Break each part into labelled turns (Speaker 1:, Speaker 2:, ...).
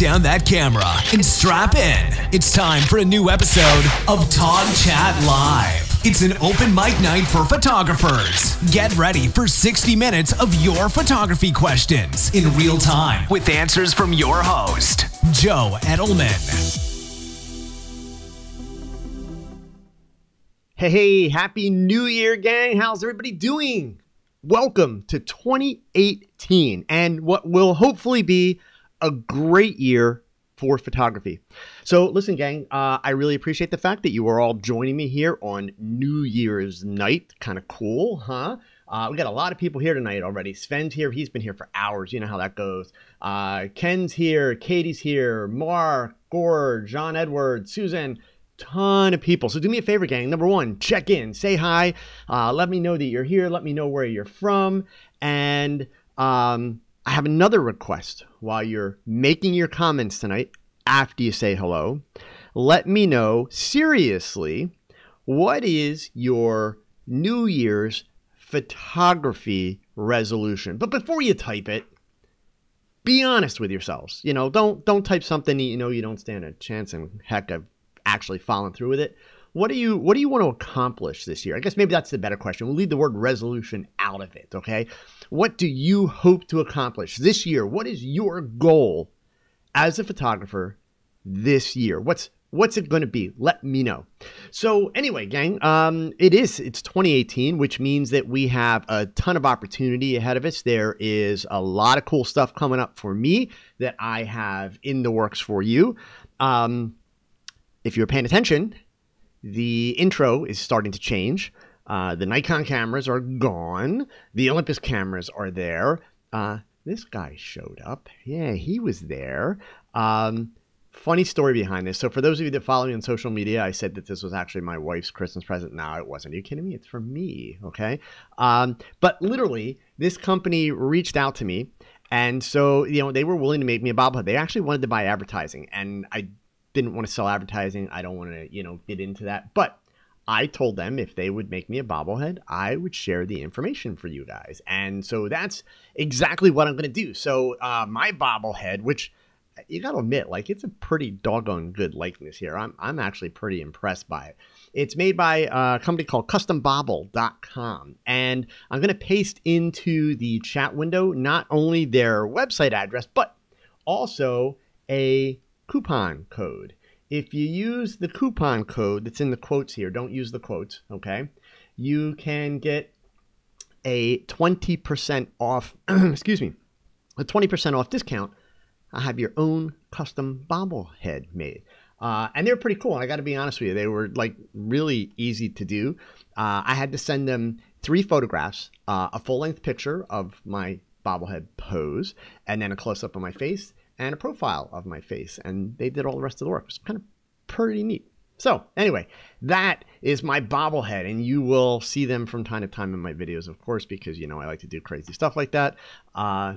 Speaker 1: down that camera and strap in. It's time for a new episode of TogChat Live. It's an open mic night for photographers. Get ready for 60 minutes of your photography questions in real time with answers from your host, Joe Edelman.
Speaker 2: Hey, happy New Year, gang. How's everybody doing? Welcome to 2018 and what will hopefully be a great year for photography. So listen, gang, I really appreciate the fact that you are all joining me here on New Year's night. Kind of cool, huh? We got a lot of people here tonight already. Sven's here. He's been here for hours. You know how that goes. Ken's here. Katie's here. Mark, Gore, John Edwards, Susan. Ton of people. So do me a favor, gang. Number one, check in, say hi, let me know that you're here, let me know where you're from, and I have another request. While you're making your comments tonight, after you say hello, let me know, seriously, what is your New Year's photography resolution? But before you type it, be honest with yourselves. You know, don't type something that you know you don't stand a chance in heck of actually following through with it. What do you want to accomplish this year? I guess maybe that's the better question. We'll leave the word resolution out of it, okay? What do you hope to accomplish this year? What is your goal as a photographer this year? What's it going to be? Let me know. So anyway, gang, it's 2018, which means that we have a ton of opportunity ahead of us. There is a lot of cool stuff coming up for me that I have in the works for you. If you're paying attention, the intro is starting to change. The Nikon cameras are gone. The Olympus cameras are there. This guy showed up. Yeah, he was there. Funny story behind this. So for those of you that follow me on social media, I said that this was actually my wife's Christmas present. No, it wasn't. Are you kidding me? It's for me, okay? But literally, this company reached out to me. And so, you know, they were willing to make me a bobblehead. They actually wanted to buy advertising. And I didn't want to sell advertising. I don't want to, get into that. But I told them if they would make me a bobblehead, I would share the information for you guys. And so that's exactly what I'm going to do. So my bobblehead, which you got to admit, like, it's a pretty doggone good likeness here. I'm actually pretty impressed by it. It's made by a company called custombobble.com. And I'm going to paste into the chat window not only their website address, but also a coupon code. If you use the coupon code that's in the quotes here, don't use the quotes, okay? You can get a 20% off, excuse me, a 20% off discount. I have your own custom bobblehead made. And they're pretty cool. And I got to be honest with you, they were like really easy to do. I had to send them 3 photographs, a full-length picture of my bobblehead pose, and then a close-up of my face, and a profile of my face, and they did all the rest of the work. It's kind of pretty neat. So anyway, that is my bobblehead, and you will see them from time to time in my videos, of course, because I like to do crazy stuff like that.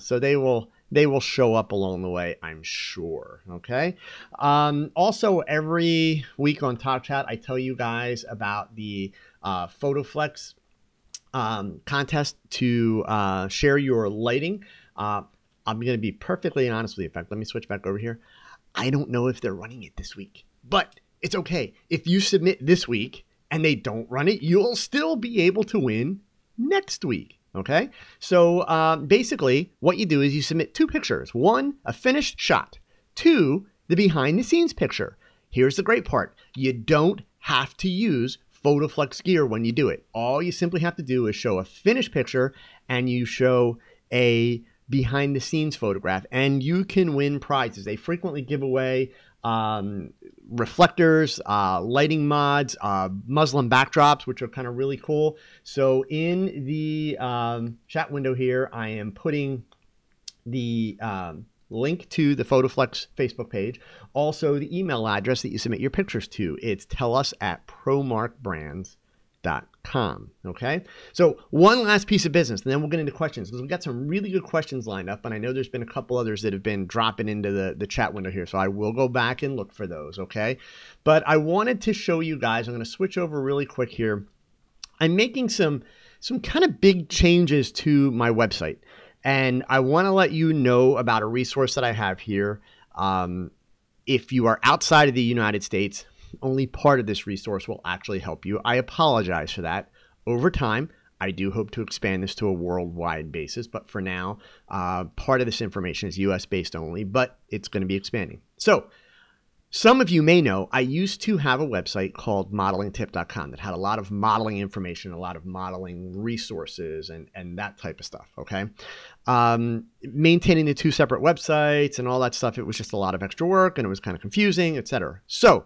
Speaker 2: So they will show up along the way, I'm sure. Okay. Also, every week on TogChat, I tell you guys about the PhotoFlex contest to share your lighting. I'm going to be perfectly honest with you. In fact, let me switch back over here. I don't know if they're running it this week, but it's okay. If you submit this week and they don't run it, you'll still be able to win next week. Okay. So basically what you do is you submit 2 pictures. 1, a finished shot. 2, the behind the scenes picture. Here's the great part. You don't have to use PhotoFlex gear when you do it. All you simply have to do is show a finished picture and you show a behind the scenes photograph, and you can win prizes. They frequently give away reflectors, lighting mods, Muslim backdrops, which are kind of really cool. So in the chat window here, I am putting the link to the PhotoFlex Facebook page, also the email address that you submit your pictures to. It's tellus@promarkbrands.com. Okay, so one last piece of business, and then we'll get into questions, because we've got some really good questions lined up, and I know there's been a couple others that have been dropping into the chat window here, so I will go back and look for those. Okay, but I wanted to show you guys, I'm going to switch over really quick here. I'm making some kind of big changes to my website, and I want to let you know about a resource that I have here. If you are outside of the United States, only part of this resource will actually help you. I apologize for that. Over time, I do hope to expand this to a worldwide basis, but for now, part of this information is US based only, but it's going to be expanding. So some of you may know I used to have a website called modelingtip.com that had a lot of modeling information, a lot of modeling resources and that type of stuff, okay? Maintaining the two separate websites and all that stuff, it was just a lot of extra work and it was kind of confusing, etc. So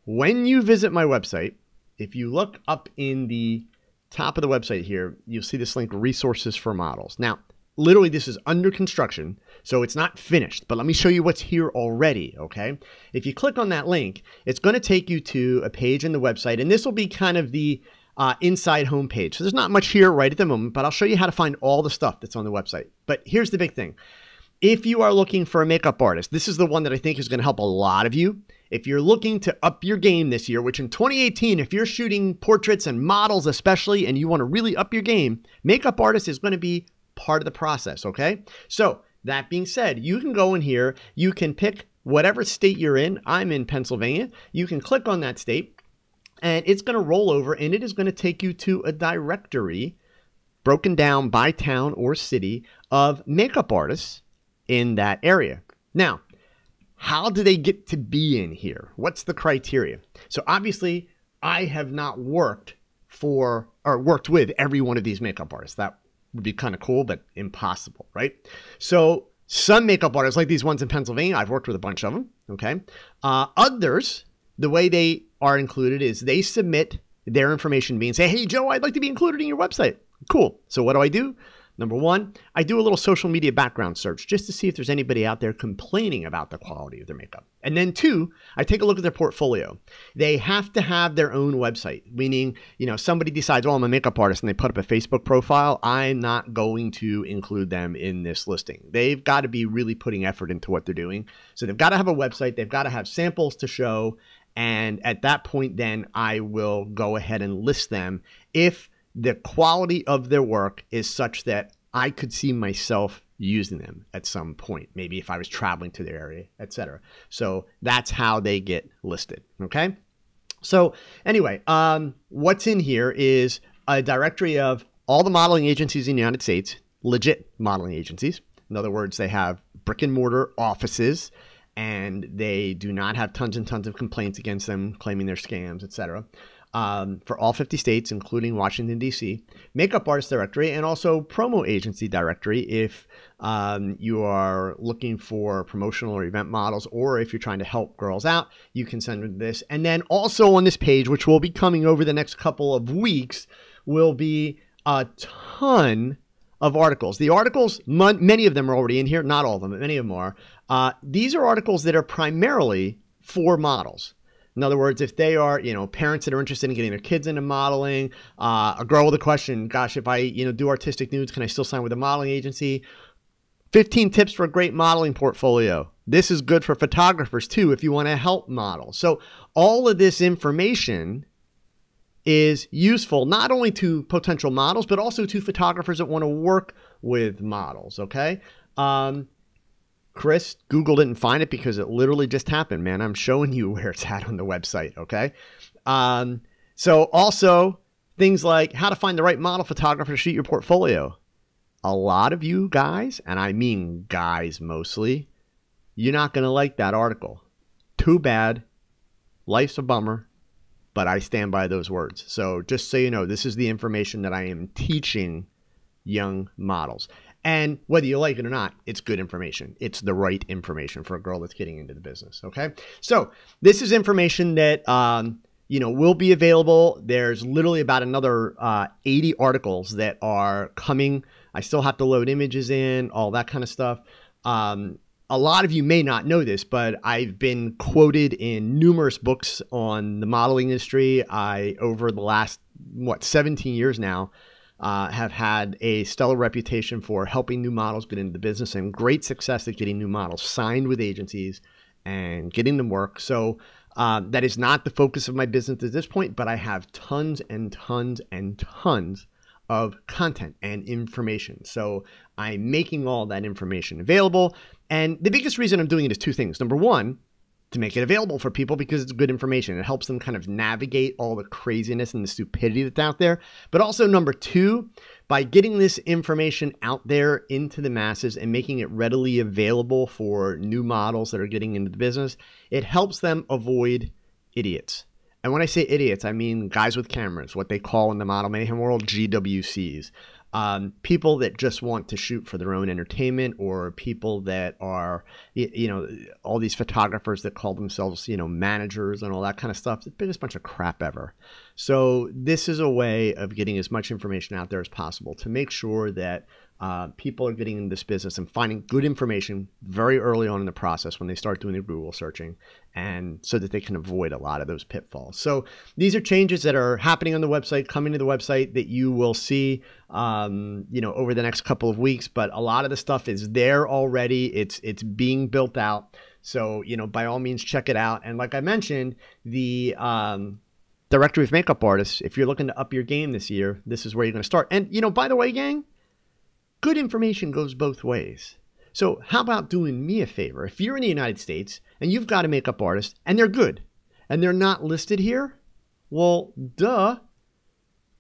Speaker 2: when you visit my website, if you look up in the top of the website here, you'll see this link, resources for models. Now, literally this is under construction, so it's not finished, but let me show you what's here already, okay? If you click on that link, it's going to take you to a page in the website, and this will be kind of the inside homepage. So there's not much here right at the moment, but I'll show you how to find all the stuff that's on the website. But here's the big thing. If you are looking for a makeup artist, this is the one that I think is going to help a lot of you. If you're looking to up your game this year, which in 2018, if you're shooting portraits and models especially, and you want to really up your game, makeup artist is going to be part of the process, okay? So that being said, you can go in here, you can pick whatever state you're in. I'm in Pennsylvania. You can click on that state and it's going to roll over and it is going to take you to a directory broken down by town or city of makeup artists in that area. Now, how do they get to be in here? What's the criteria? So obviously, I have not worked for or worked with every one of these makeup artists. That would be kind of cool, but impossible, right? So some makeup artists, like these ones in Pennsylvania, I've worked with a bunch of them, okay? Others, the way they are included is they submit their information to me and say, hey, Joe, I'd like to be included in your website. Cool. So what do? Number one, I do a little social media background search just to see if there's anybody out there complaining about the quality of their makeup. And then two, I take a look at their portfolio. They have to have their own website, meaning, you know, somebody decides, oh, I'm a makeup artist and they put up a Facebook profile. I'm not going to include them in this listing. They've got to be really putting effort into what they're doing. So they've got to have a website. They've got to have samples to show. And at that point, then I will go ahead and list them if the quality of their work is such that I could see myself using them at some point, maybe if I was traveling to their area, etc. So that's how they get listed, okay? So anyway, what's in here is a directory of all the modeling agencies in the United States, legit modeling agencies. In other words, they have brick and mortar offices and they do not have tons and tons of complaints against them claiming they're scams, etc. For all 50 states, including Washington, D.C., makeup artist directory, and also promo agency directory if you are looking for promotional or event models, or if you're trying to help girls out, you can send them this. And then also on this page, which will be coming over the next couple of weeks, will be a ton of articles. The articles, many of them are already in here, not all of them, but many of them are. These are articles that are primarily for models. In other words, if they are, you know, parents that are interested in getting their kids into modeling, a girl with a question, gosh, if I, you know, do artistic nudes, can I still sign with a modeling agency? 15 tips for a great modeling portfolio. This is good for photographers too, if you want to help model. So all of this information is useful not only to potential models, but also to photographers that want to work with models, okay? Chris, Google didn't find it because it literally just happened, man. I'm showing you where it's at on the website, okay? So also things like how to find the right model photographer to shoot your portfolio. A lot of you guys, and I mean guys mostly, you're not going to like that article. Too bad. Life's a bummer, but I stand by those words. So just so you know, this is the information that I am teaching young models. And whether you like it or not, it's good information. It's the right information for a girl that's getting into the business, okay? So this is information that, you know, will be available. There's literally about another 80 articles that are coming. I still have to load images in, all that kind of stuff. A lot of you may not know this, but I've been quoted in numerous books on the modeling industry. Over the last, 17 years now, have had a stellar reputation for helping new models get into the business and great success at getting new models signed with agencies and getting them work. So that is not the focus of my business at this point, but I have tons and tons and tons of content and information. So I'm making all that information available. And the biggest reason I'm doing it is two things. Number one, to make it available for people because it's good information. It helps them kind of navigate all the craziness and the stupidity that's out there. But also number two, by getting this information out there into the masses and making it readily available for new models that are getting into the business, it helps them avoid idiots. And when I say idiots, I mean guys with cameras, what they call in the model mayhem world GWCs. People that just want to shoot for their own entertainment, or people that are, all these photographers that call themselves, managers and all that kind of stuff. It's the biggest bunch of crap ever. So this is a way of getting as much information out there as possible to make sure that people are getting in this business and finding good information very early on in the process when they start doing their Google searching, and so that they can avoid a lot of those pitfalls. So these are changes that are happening on the website, coming to the website, that you will see over the next couple of weeks. But a lot of the stuff is there already. It's being built out. So, by all means, check it out. And like I mentioned, the directory of makeup artists, if you're looking to up your game this year, this is where you're going to start. And, by the way, gang, good information goes both ways. So how about doing me a favor? If you're in the United States and you've got a makeup artist and they're good and they're not listed here, well, duh,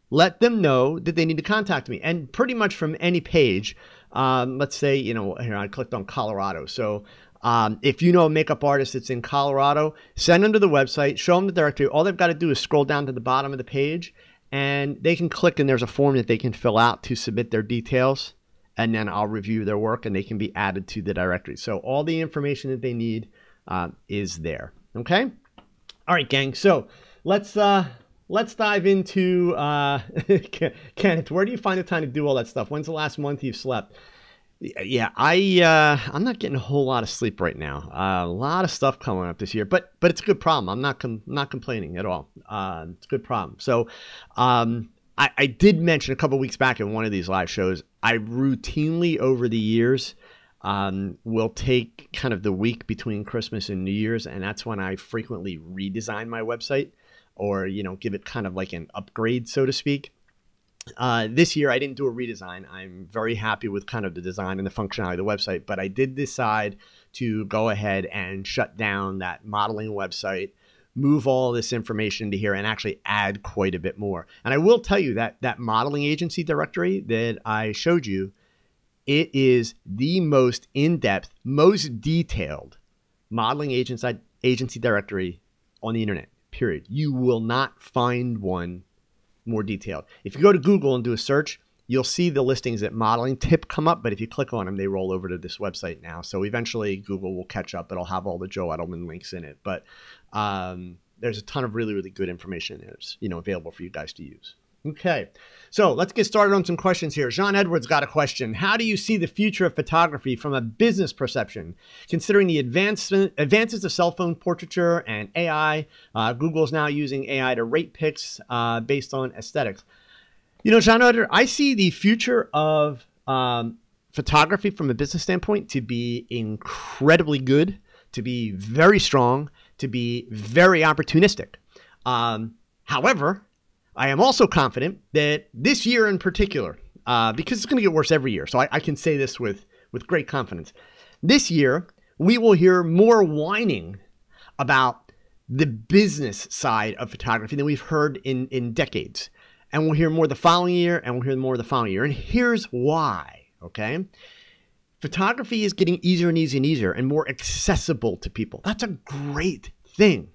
Speaker 2: let them know that they need to contact me. And pretty much from any page, let's say, here I clicked on Colorado. So if you know a makeup artist that's in Colorado, send them to the website, show them the directory. All they've got to do is scroll down to the bottom of the page and they can click, and there's a form that they can fill out to submit their details. And then I'll review their work and they can be added to the directory. So all the information that they need is there. Okay. All right, gang. So let's dive into Kenneth. Where do you find the time to do all that stuff? When's the last month you've slept? Yeah, I'm not getting a whole lot of sleep right now. A lot of stuff coming up this year, but it's a good problem. I'm not complaining at all. It's a good problem. So I did mention a couple weeks back in one of these live shows, I routinely over the years will take kind of the week between Christmas and New Year's, and that's when I frequently redesign my website, or give it kind of like an upgrade, so to speak. This year I didn't do a redesign. I'm very happy with kind of the design and the functionality of the website, but I did decide to go ahead and shut down that modeling website, move all this information to here, and actually add quite a bit more. And I will tell you that that modeling agency directory that I showed you, it is the most in-depth, most detailed modeling agency directory on the internet, period. You will not find one more detailed. If you go to Google and do a search, you'll see the listings that modeling tip come up, but if you click on them, they roll over to this website now. So eventually Google will catch up. It'll have all the Joe Edelman links in it. But there's a ton of really, really good information that's available for you guys to use. Okay, so let's get started on some questions here. Jean Edwards got a question. How do you see the future of photography from a business perception, considering the advances of cell phone portraiture and AI? Google's now using AI to rate pics based on aesthetics. Jean Edwards, I see the future of photography from a business standpoint to be incredibly good, to be very strong, to be very opportunistic. However, I am also confident that this year in particular, because it's going to get worse every year, so I can say this with great confidence. This year, we will hear more whining about the business side of photography than we've heard in decades. And we'll hear more the following year, and we'll hear more the following year. And here's why, okay? Photography is getting easier and easier and easier and more accessible to people. That's a great thing.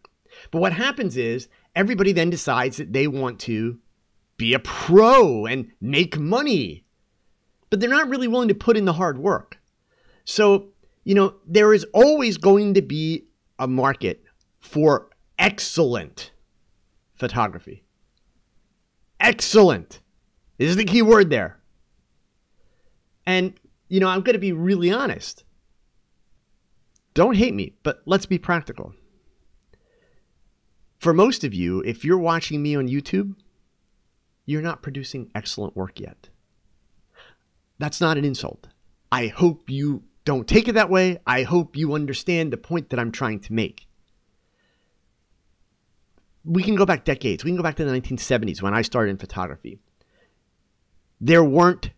Speaker 2: But what happens is everybody then decides that they want to be a pro and make money, but they're not really willing to put in the hard work. So, there is always going to be a market for excellent photography. Excellent is the key word there. And, I'm going to be really honest. Don't hate me, but let's be practical. For most of you, if you're watching me on YouTube, you're not producing excellent work yet. That's not an insult. I hope you don't take it that way. I hope you understand the point that I'm trying to make. We can go back decades. We can go back to the 1970s when I started in photography. there weren't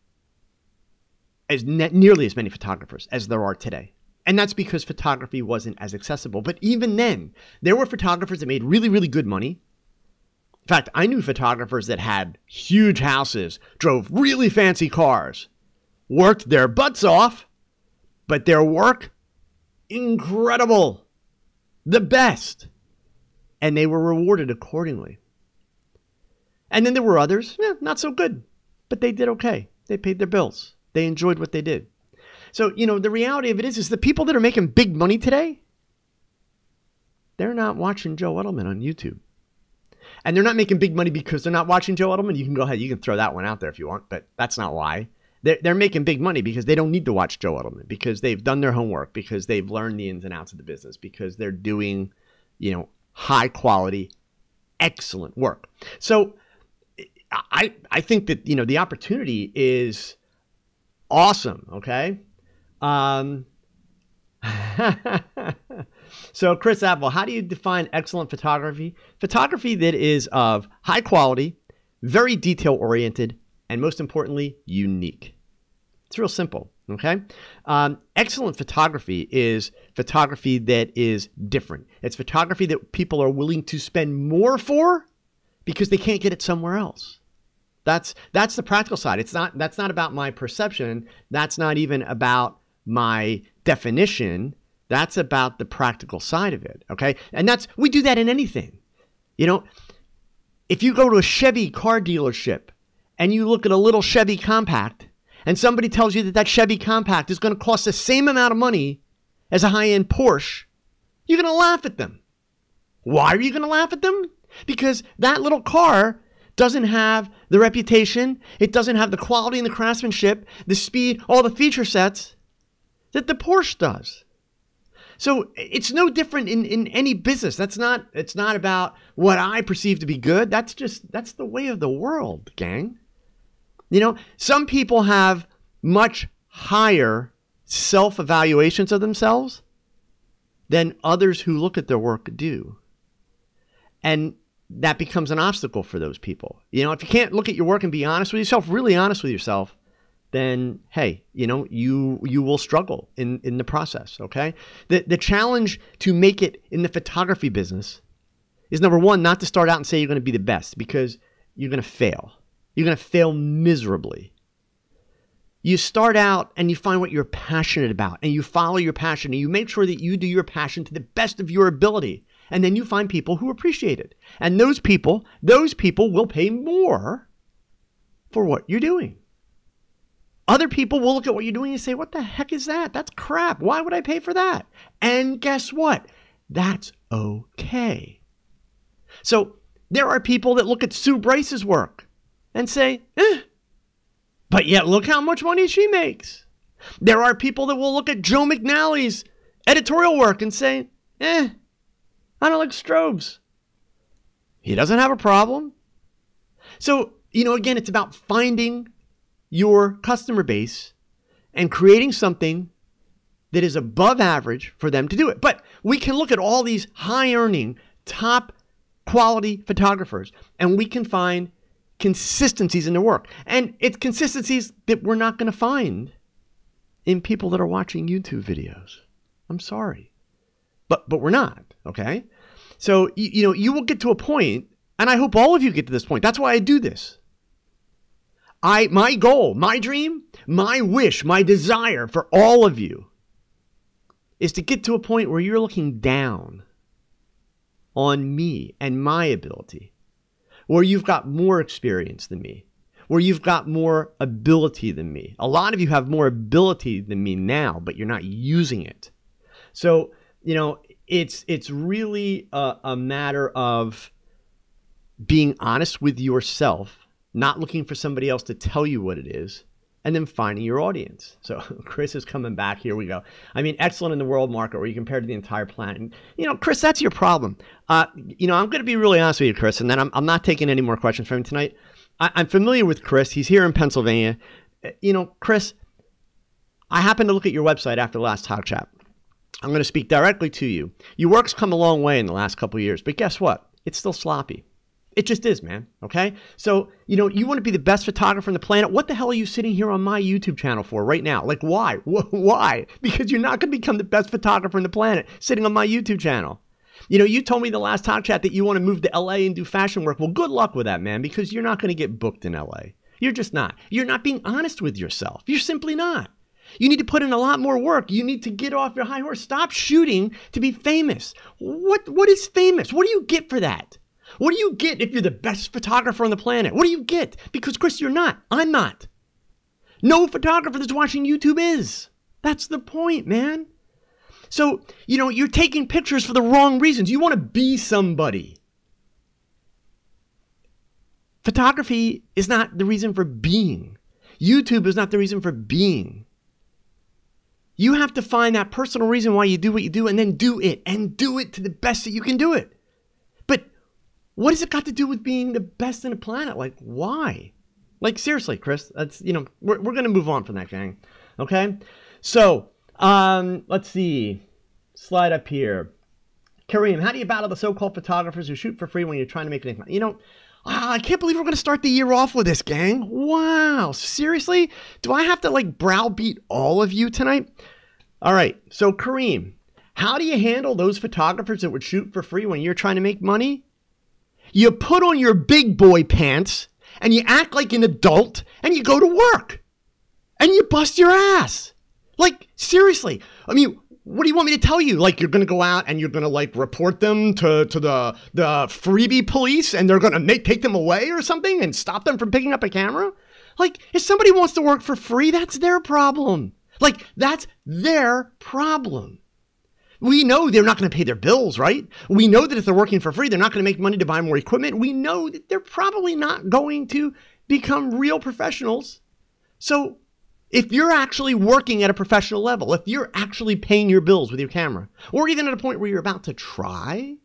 Speaker 2: nearly as many photographers as there are today. And that's because photography wasn't as accessible. But even then, there were photographers that made really, really good money. In fact, I knew photographers that had huge houses, drove really fancy cars, worked their butts off, but their work, incredible, the best. And they were rewarded accordingly. And then there were others, not so good, but they did okay. They paid their bills. They enjoyed what they did. So, the reality of it is the people that are making big money today, they're not watching Joe Edelman on YouTube. And they're not making big money because they're not watching Joe Edelman. You can go ahead, you can throw that one out there if you want, but that's not why. They're making big money because they don't need to watch Joe Edelman, because they've done their homework, because they've learned the ins and outs of the business, because they're doing, high quality, excellent work. So I think that, the opportunity is awesome. Okay. So Chris Apple, how do you define excellent photography? Photography that is of high quality, very detail oriented, and most importantly, unique. It's real simple. Okay. Excellent photography is photography that is different. It's photography that people are willing to spend more for because they can't get it somewhere else. That's the practical side. That's not about my perception. That's not even about my definition. That's about the practical side of it. Okay. And we do that in anything. If you go to a Chevy car dealership and you look at a little Chevy Compact and somebody tells you that Chevy Compact is going to cost the same amount of money as a high-end Porsche, you're going to laugh at them. Why are you going to laugh at them? Because that little car doesn't have the reputation, it doesn't have the quality and the craftsmanship, the speed, all the feature sets that the Porsche does. So it's no different in any business. It's not about what I perceive to be good. That's the way of the world, gang. Some people have much higher self-evaluations of themselves than others who look at their work do. And that becomes an obstacle for those people. If you can't look at your work and be honest with yourself, really honest with yourself, then, hey, you will struggle in the process, okay? The challenge to make it in the photography business is, number one, not to start out and say you're going to be the best, because you're going to fail. You're going to fail miserably. You start out and you find what you're passionate about, and you follow your passion, and you make sure that you do your passion to the best of your ability. And then you find people who appreciate it. And those people will pay more for what you're doing. Other people will look at what you're doing and say, what the heck is that? That's crap. Why would I pay for that? And guess what? That's okay. So there are people that look at Sue Bryce's work and say, but yet look how much money she makes. There are people that will look at Joe McNally's editorial work and say, I don't like strobes. He doesn't have a problem. So, again, it's about finding your customer base and creating something that is above average for them to do it. But we can look at all these high-earning, top-quality photographers, and we can find consistencies in their work. And it's consistencies that we're not going to find in people that are watching YouTube videos. I'm sorry. But we're not, okay? So, you will get to a point, and I hope all of you get to this point. That's why I do this. My goal, my dream, my wish, my desire for all of you is to get to a point where you're looking down on me and my ability, where you've got more experience than me, where you've got more ability than me. A lot of you have more ability than me now, but you're not using it. So, it's really a matter of being honest with yourself, not looking for somebody else to tell you what it is, and then finding your audience. So Chris is coming back. Here we go. Excellent in the world market, where you compare to the entire planet. And, Chris, that's your problem. I'm going to be really honest with you, Chris, and then I'm not taking any more questions from him tonight. I'm familiar with Chris. He's here in Pennsylvania. Chris, I happened to look at your website after the last TogChat. I'm going to speak directly to you. Your work's come a long way in the last couple of years, but guess what? It's still sloppy. It just is, man. Okay. So, you want to be the best photographer on the planet. What the hell are you sitting here on my YouTube channel for right now? Like, why? Why? Because you're not going to become the best photographer on the planet sitting on my YouTube channel. You told me the last TogChat that you want to move to LA and do fashion work. Well, good luck with that, man, because you're not going to get booked in LA. You're just not. You're not being honest with yourself. You're simply not. You need to put in a lot more work. You need to get off your high horse. Stop shooting to be famous. What is famous? What do you get for that? What do you get if you're the best photographer on the planet? What do you get? Because, Chris, you're not. I'm not. No photographer that's watching YouTube is. That's the point, man. So, you're taking pictures for the wrong reasons. You want to be somebody. Photography is not the reason for being. YouTube is not the reason for being. You have to find that personal reason why you do what you do and then do it. And do it to the best that you can do it. But what has it got to do with being the best in the planet? Like, why? Like, seriously, Chris, that's, we're going to move on from that, gang. Okay? So, let's see. Slide up here. Kareem, how do you battle the so-called photographers who shoot for free when you're trying to make an income? I can't believe we're going to start the year off with this, gang. Wow. Seriously? Do I have to, browbeat all of you tonight? All right. So, Kareem, how do you handle those photographers that would shoot for free when you're trying to make money? You put on your big boy pants and you act like an adult and you go to work and you bust your ass. Seriously. I mean, what do you want me to tell you? You're going to go out and you're going to report them to the freebie police and they're going to take them away or something and stop them from picking up a camera? If somebody wants to work for free, that's their problem. That's their problem. We know they're not going to pay their bills, right? We know that if they're working for free, they're not going to make money to buy more equipment. We know that they're probably not going to become real professionals. So if you're actually working at a professional level, if you're actually paying your bills with your camera, or even at a point where you're about to try,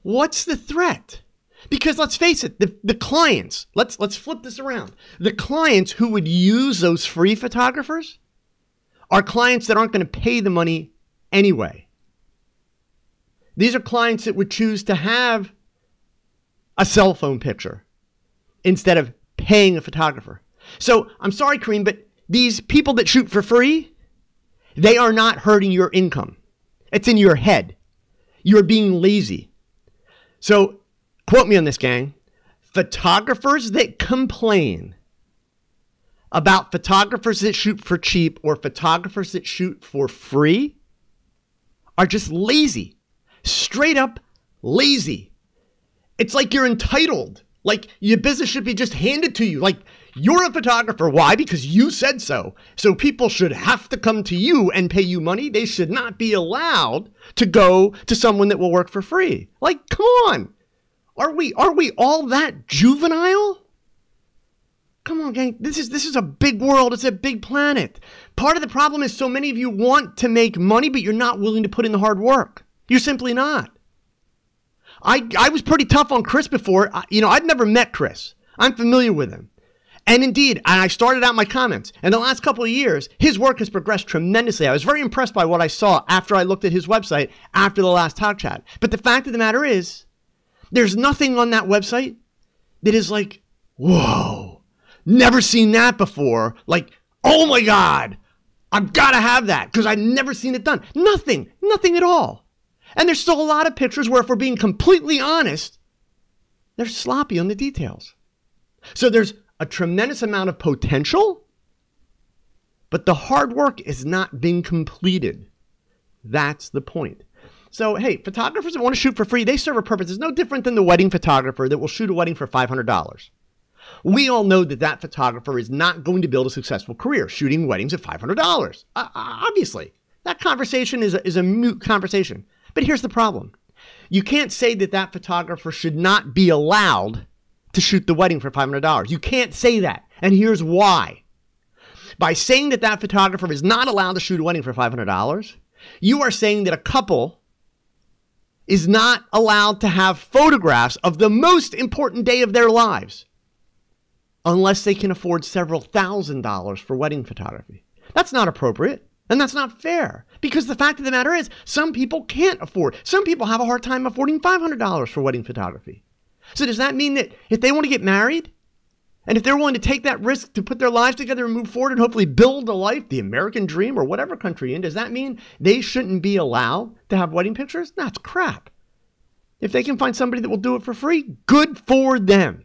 Speaker 2: what's the threat? Because let's face it, the clients, let's flip this around. The clients who would use those free photographers are clients that aren't going to pay the money anyway. These are clients that would choose to have a cell phone picture instead of paying a photographer. So I'm sorry, Kareem, but these people that shoot for free, they are not hurting your income. It's in your head. You're being lazy. So quote me on this, gang. Photographers that complain about photographers that shoot for cheap or photographers that shoot for free are just lazy. Straight up lazy. It's like you're entitled. Your business should be just handed to you. You're a photographer. Why? Because you said so. So people should have to come to you and pay you money. They should not be allowed to go to someone that will work for free. Come on. Are we all that juvenile? Come on, gang. This is a big world. It's a big planet. Part of the problem is so many of you want to make money, but you're not willing to put in the hard work. You're simply not. I was pretty tough on Chris before. I'd never met Chris. I'm familiar with him. And indeed, I started out my comments. In the last couple of years, his work has progressed tremendously. I was very impressed by what I saw after I looked at his website after the last TogChat. But the fact of the matter is, there's nothing on that website that is whoa, never seen that before. Oh my God, I've got to have that because I've never seen it done. Nothing at all. And there's still a lot of pictures where, if we're being completely honest, they're sloppy on the details. So there's a tremendous amount of potential, but the hard work is not being completed. That's the point. So, hey, photographers that want to shoot for free, they serve a purpose. It's no different than the wedding photographer that will shoot a wedding for $500. We all know that photographer is not going to build a successful career shooting weddings at $500. Obviously, that conversation is a moot conversation. But here's the problem. You can't say that photographer should not be allowed to shoot the wedding for $500. You can't say that. And here's why. By saying that photographer is not allowed to shoot a wedding for $500, you are saying that a couple is not allowed to have photographs of the most important day of their lives unless they can afford several $1,000s for wedding photography. That's not appropriate. And that's not fair, because the fact of the matter is some people can't afford. Some people have a hard time affording $500 for wedding photography. So does that mean that if they want to get married, and if they're willing to take that risk to put their lives together and move forward and hopefully build a life, the American dream or whatever country you're in, does that mean they shouldn't be allowed to have wedding pictures? That's crap. If they can find somebody that will do it for free, good for them.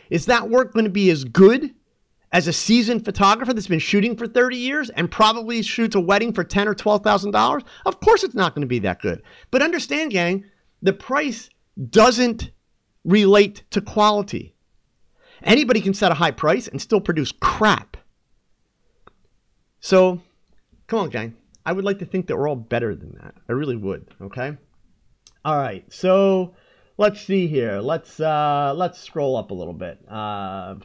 Speaker 2: Is that work going to be as good as a seasoned photographer that's been shooting for 30 years and probably shoots a wedding for $10,000 or $12,000? Of course it's not going to be that good. But understand, gang, the price doesn't relate to quality. Anybody can set a high price and still produce crap. So, come on, gang. I would like to think that we're all better than that. I really would, okay? All right, so let's see here. Let's scroll up a little bit. Joan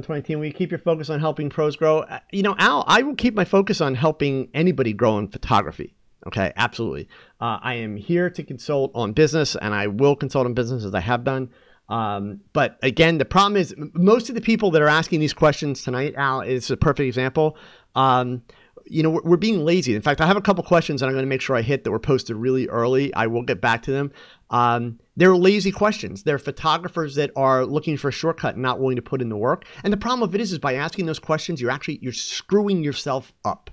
Speaker 2: 20, will you keep your focus on helping pros grow? Al, I will keep my focus on helping anybody grow in photography. Okay, absolutely. I am here to consult on business, and I will consult on business as I have done. But again, the problem is most of the people that are asking these questions tonight, Al, is a perfect example. We're being lazy. In fact, I have a couple questions that I'm going to make sure I hit that were posted really early. I will get back to them. They're lazy questions. They're photographers that are looking for a shortcut and not willing to put in the work. And the problem of it is by asking those questions, you're screwing yourself up.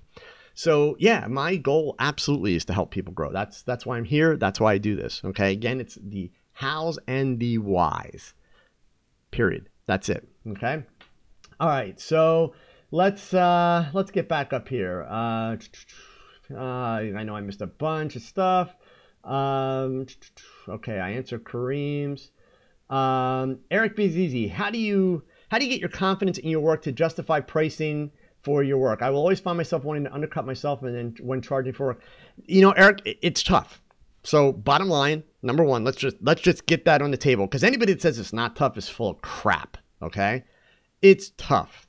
Speaker 2: So yeah, my goal absolutely is to help people grow. That's why I'm here. That's why I do this. Okay. Again, it's the hows and the whys. Period. That's it. Okay. All right. So let's get back up here. I know I missed a bunch of stuff. Okay. I answered Kareem's. Eric Bizizi, how do you get your confidence in your work to justify pricing for your work? I will always find myself wanting to undercut myself and then when charging for work. Eric, it's tough. So bottom line, number one, let's just get that on the table, because anybody that says it's not tough is full of crap. Okay? It's tough.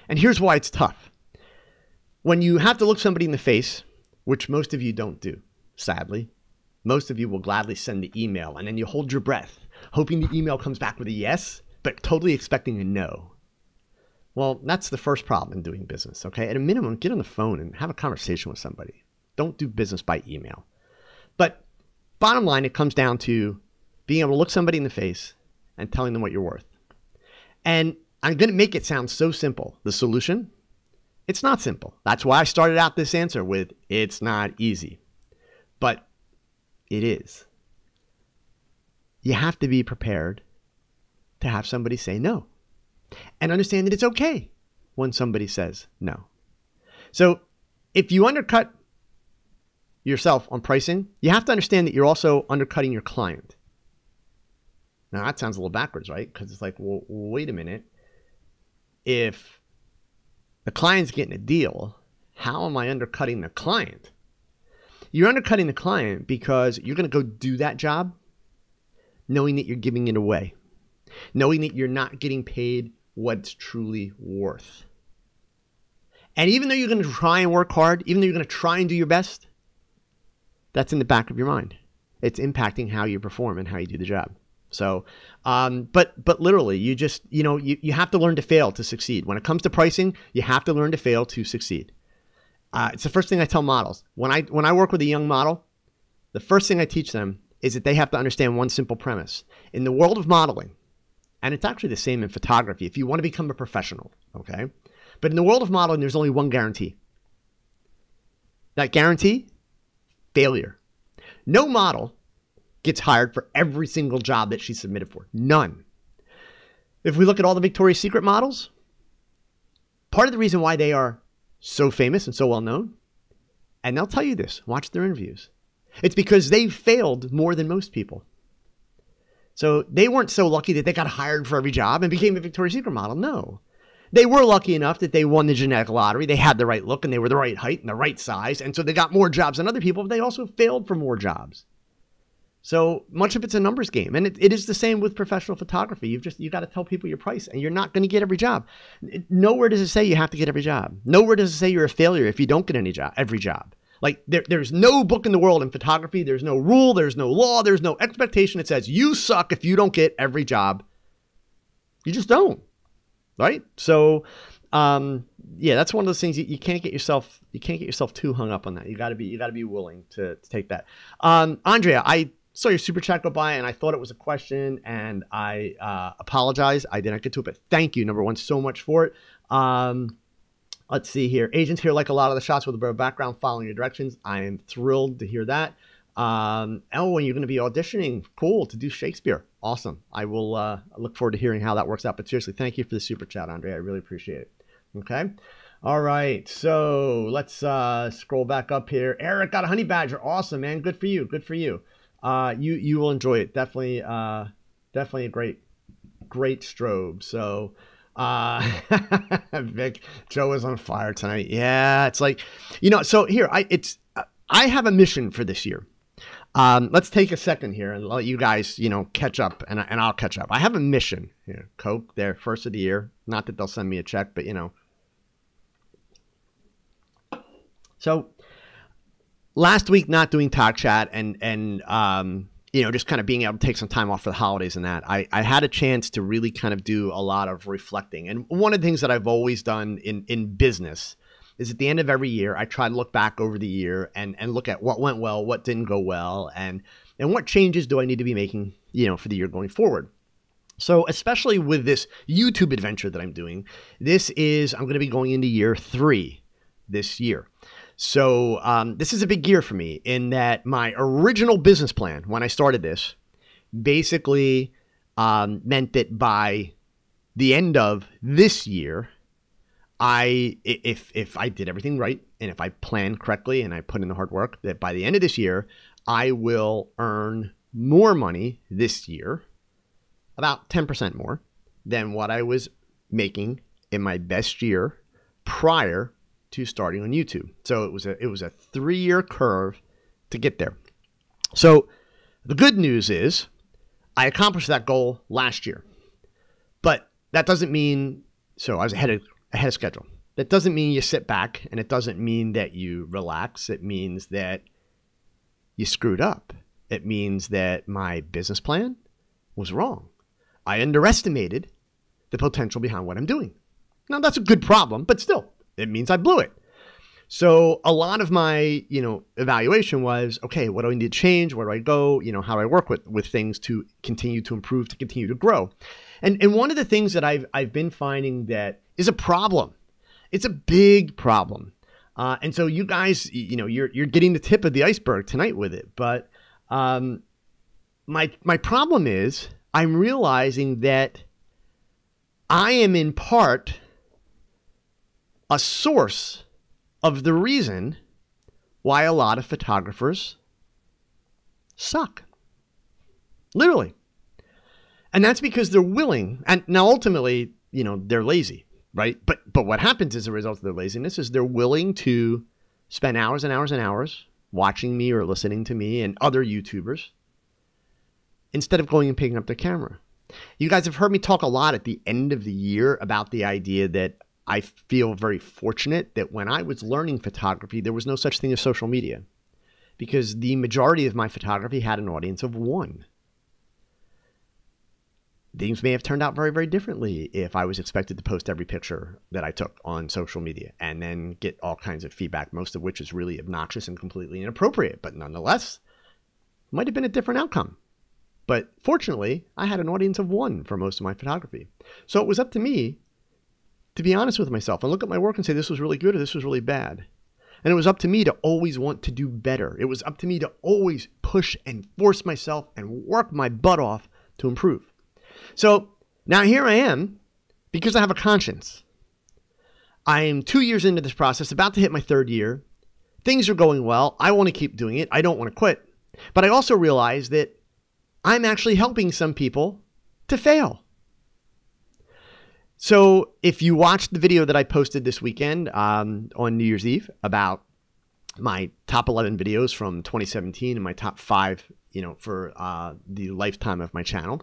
Speaker 2: And here's why it's tough. When you have to look somebody in the face, which most of you don't do, sadly, most of you will gladly send the email and then you hold your breath, hoping the email comes back with a yes, but totally expecting a no. Well, that's the first problem in doing business, okay? At a minimum, get on the phone and have a conversation with somebody. Don't do business by email. But bottom line, it comes down to being able to look somebody in the face and telling them what you're worth. And I'm going to make it sound so simple. The solution? It's not simple. That's why I started out this answer with, it's not easy. But it is. You have to be prepared to have somebody say no. And understand that it's okay when somebody says no. So if you undercut yourself on pricing, you have to understand that you're also undercutting your client. Now that sounds a little backwards, right? Because it's like, well, wait a minute. If the client's getting a deal, how am I undercutting the client? You're undercutting the client because you're going to go do that job knowing that you're giving it away, knowing that you're not getting paid what it's truly worth. And even though you're going to try and work hard, even though you're going to try and do your best, that's in the back of your mind. It's impacting how you perform and how you do the job. So, but literally, you just, you have to learn to fail to succeed. When it comes to pricing, you have to learn to fail to succeed. It's the first thing I tell models. When I work with a young model, the first thing I teach them is that they have to understand one simple premise. In the world of modeling, and it's actually the same in photography if you want to become a professional, okay? But in the world of modeling, there's only one guarantee. That guarantee? Failure. No model gets hired for every single job that she submitted for. None. If we look at all the Victoria's Secret models, part of the reason why they are so famous and so well known, and they'll tell you this, watch their interviews, it's because they failed more than most people. So they weren't so lucky that they got hired for every job and became a Victoria's Secret model. No. They were lucky enough that they won the genetic lottery. They had the right look and they were the right height and the right size. And so they got more jobs than other people, but they also failed for more jobs. So much of it's a numbers game. And it is the same with professional photography. You got to tell people your price and you're not going to get every job. Nowhere does it say you have to get every job. Nowhere does it say you're a failure if you don't get every job. Like there's no book in the world in photography. There's no rule. There's no law. There's no expectation that says you suck if you don't get every job. You just don't. Right? So, yeah, that's one of those things you can't get yourself too hung up on that. You got to be willing to take that. Andrea, I saw your super chat go by and I thought it was a question, and I apologize. I did not get to it, but thank you, number one, so much for it. Let's see here. Agents here like a lot of the shots with a bit of background following your directions. I am thrilled to hear that. And you're going to be auditioning. Cool, to do Shakespeare. Awesome. I will look forward to hearing how that works out. But seriously, thank you for the super chat, Andre. I really appreciate it. Okay. All right. So let's scroll back up here. Eric got a honey badger. Awesome, man. Good for you. Good for you. You will enjoy it. Definitely a great strobe. So Vic, Joe is on fire tonight. Yeah, it's like, so here I have a mission for this year. Let's take a second here and let you guys, catch up, and I'll catch up. I have a mission here. Coke, there, first of the year. Not that they'll send me a check, but So last week, not doing TogChat and just kind of being able to take some time off for the holidays and that, I had a chance to really kind of do a lot of reflecting. And one of the things that I've always done in business is at the end of every year, I try to look back over the year and look at what went well, what didn't go well, and what changes do I need to be making, for the year going forward. So especially with this YouTube adventure that I'm doing, I'm going to be going into year 3 this year. So this is a big year for me in that my original business plan when I started this basically meant that by the end of this year, if I did everything right and if I planned correctly and I put in the hard work, that by the end of this year, I will earn more money this year, about 10% more than what I was making in my best year prior to starting on YouTube. So it was a 3-year curve to get there. So the good news is I accomplished that goal last year, but that doesn't mean, so I was ahead of schedule. That doesn't mean you sit back, and it doesn't mean that you relax. It means that you screwed up. It means that my business plan was wrong. I underestimated the potential behind what I'm doing. Now that's a good problem, but still, it means I blew it. So a lot of my, evaluation was, okay, what do I need to change? Where do I go? How do I work with things to continue to improve, to continue to grow? And one of the things that I've been finding that is a problem. It's a big problem. And so you guys, you're getting the tip of the iceberg tonight with it. But my problem is I'm realizing that I am in part a source of the reason why a lot of photographers suck. Literally. And that's because they're willing. And now ultimately, they're lazy, right? But what happens as a result of their laziness is they're willing to spend hours and hours and hours watching me or listening to me and other YouTubers instead of going and picking up their camera. You guys have heard me talk a lot at the end of the year about the idea that I feel very fortunate that when I was learning photography, there was no such thing as social media because the majority of my photography had an audience of 1. Things may have turned out very, very differently if I was expected to post every picture that I took on social media and then get all kinds of feedback, most of which is really obnoxious and completely inappropriate. But nonetheless, it might have been a different outcome. But fortunately, I had an audience of 1 for most of my photography. So it was up to me to be honest with myself and look at my work and say this was really good or this was really bad. And it was up to me to always want to do better. It was up to me to always push and force myself and work my butt off to improve. So now here I am because I have a conscience. I am 2 years into this process, about to hit my 3rd year. Things are going well. I want to keep doing it. I don't want to quit. But I also realize that I'm actually helping some people to fail. So if you watched the video that I posted this weekend on New Year's Eve about my top 11 videos from 2017 and my top 5, for the lifetime of my channel,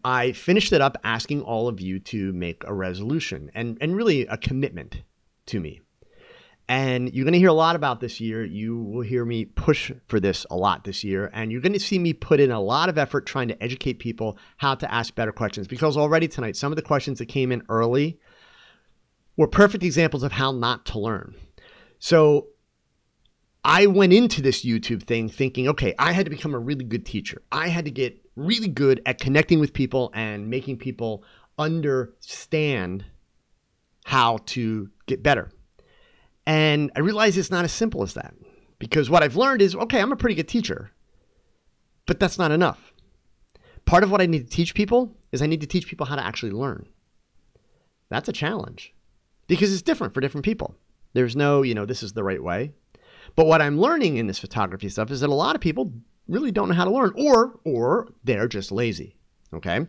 Speaker 2: I finished it up asking all of you to make a resolution and really a commitment to me. And you're going to hear a lot about this year. You will hear me push for this a lot this year. And you're going to see me put in a lot of effort trying to educate people how to ask better questions. Because already tonight, some of the questions that came in early were perfect examples of how not to learn. So I went into this YouTube thing thinking, okay, I had to become a really good teacher. I had to get really good at connecting with people and making people understand how to get better. And I realized it's not as simple as that, because what I've learned is, okay, I'm a pretty good teacher, but that's not enough. Part of what I need to teach people is I need to teach people how to actually learn. That's a challenge because it's different for different people. There's no, this is the right way. But what I'm learning in this photography stuff is that a lot of people really don't know how to learn, or they're just lazy. Okay.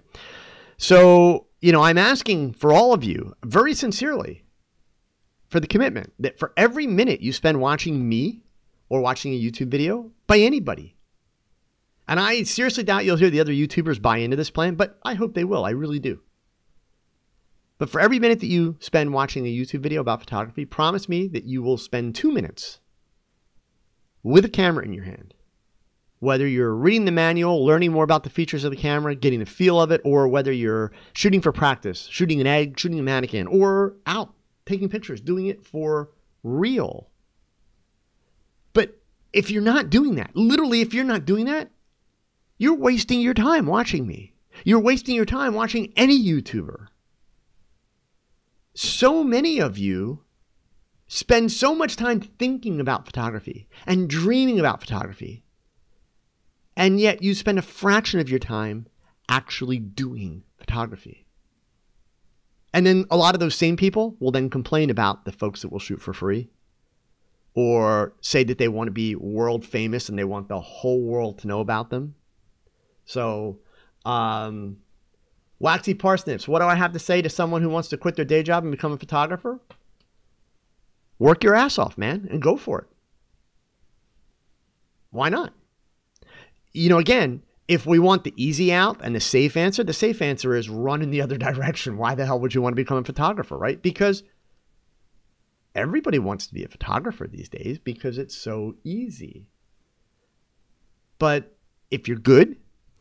Speaker 2: So, I'm asking for all of you very sincerely for the commitment that for every minute you spend watching me or watching a YouTube video by anybody, and I seriously doubt you'll hear the other YouTubers buy into this plan, but I hope they will. I really do. But for every minute that you spend watching a YouTube video about photography, promise me that you will spend 2 minutes with a camera in your hand. Whether you're reading the manual, learning more about the features of the camera, getting the feel of it, or whether you're shooting for practice, shooting an egg, shooting a mannequin, or out taking pictures, doing it for real. But if you're not doing that, literally if you're not doing that, you're wasting your time watching me. You're wasting your time watching any YouTuber. So many of you spend so much time thinking about photography and dreaming about photography, and yet you spend a fraction of your time actually doing photography. And then a lot of those same people will then complain about the folks that will shoot for free, or say that they want to be world famous and they want the whole world to know about them. So, Waxy Parsnips, what do I have to say to someone who wants to quit their day job and become a photographer? Work your ass off, man, and go for it. Why not? Again, if we want the easy out and the safe answer is run in the other direction. Why the hell would you want to become a photographer, right? Because everybody wants to be a photographer these days because it's so easy. But if you're good,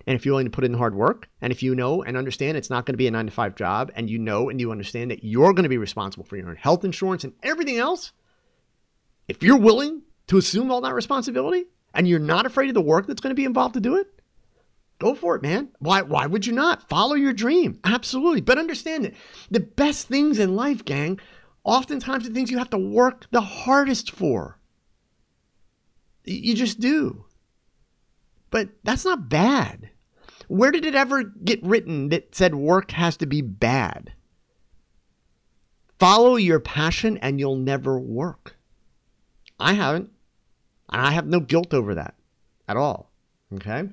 Speaker 2: and if you're willing to put in hard work, and if you know and understand it's not going to be a 9-to-5 job, and you know and you understand that you're going to be responsible for your own health insurance and everything else, if you're willing to assume all that responsibility and you're not afraid of the work that's going to be involved to do it, go for it, man. Why would you not? Follow your dream. Absolutely. But understand that the best things in life, gang, oftentimes the things you have to work the hardest for. You just do. But that's not bad. Where did it ever get written that said work has to be bad? Follow your passion and you'll never work. I haven't. And I have no guilt over that at all. Okay?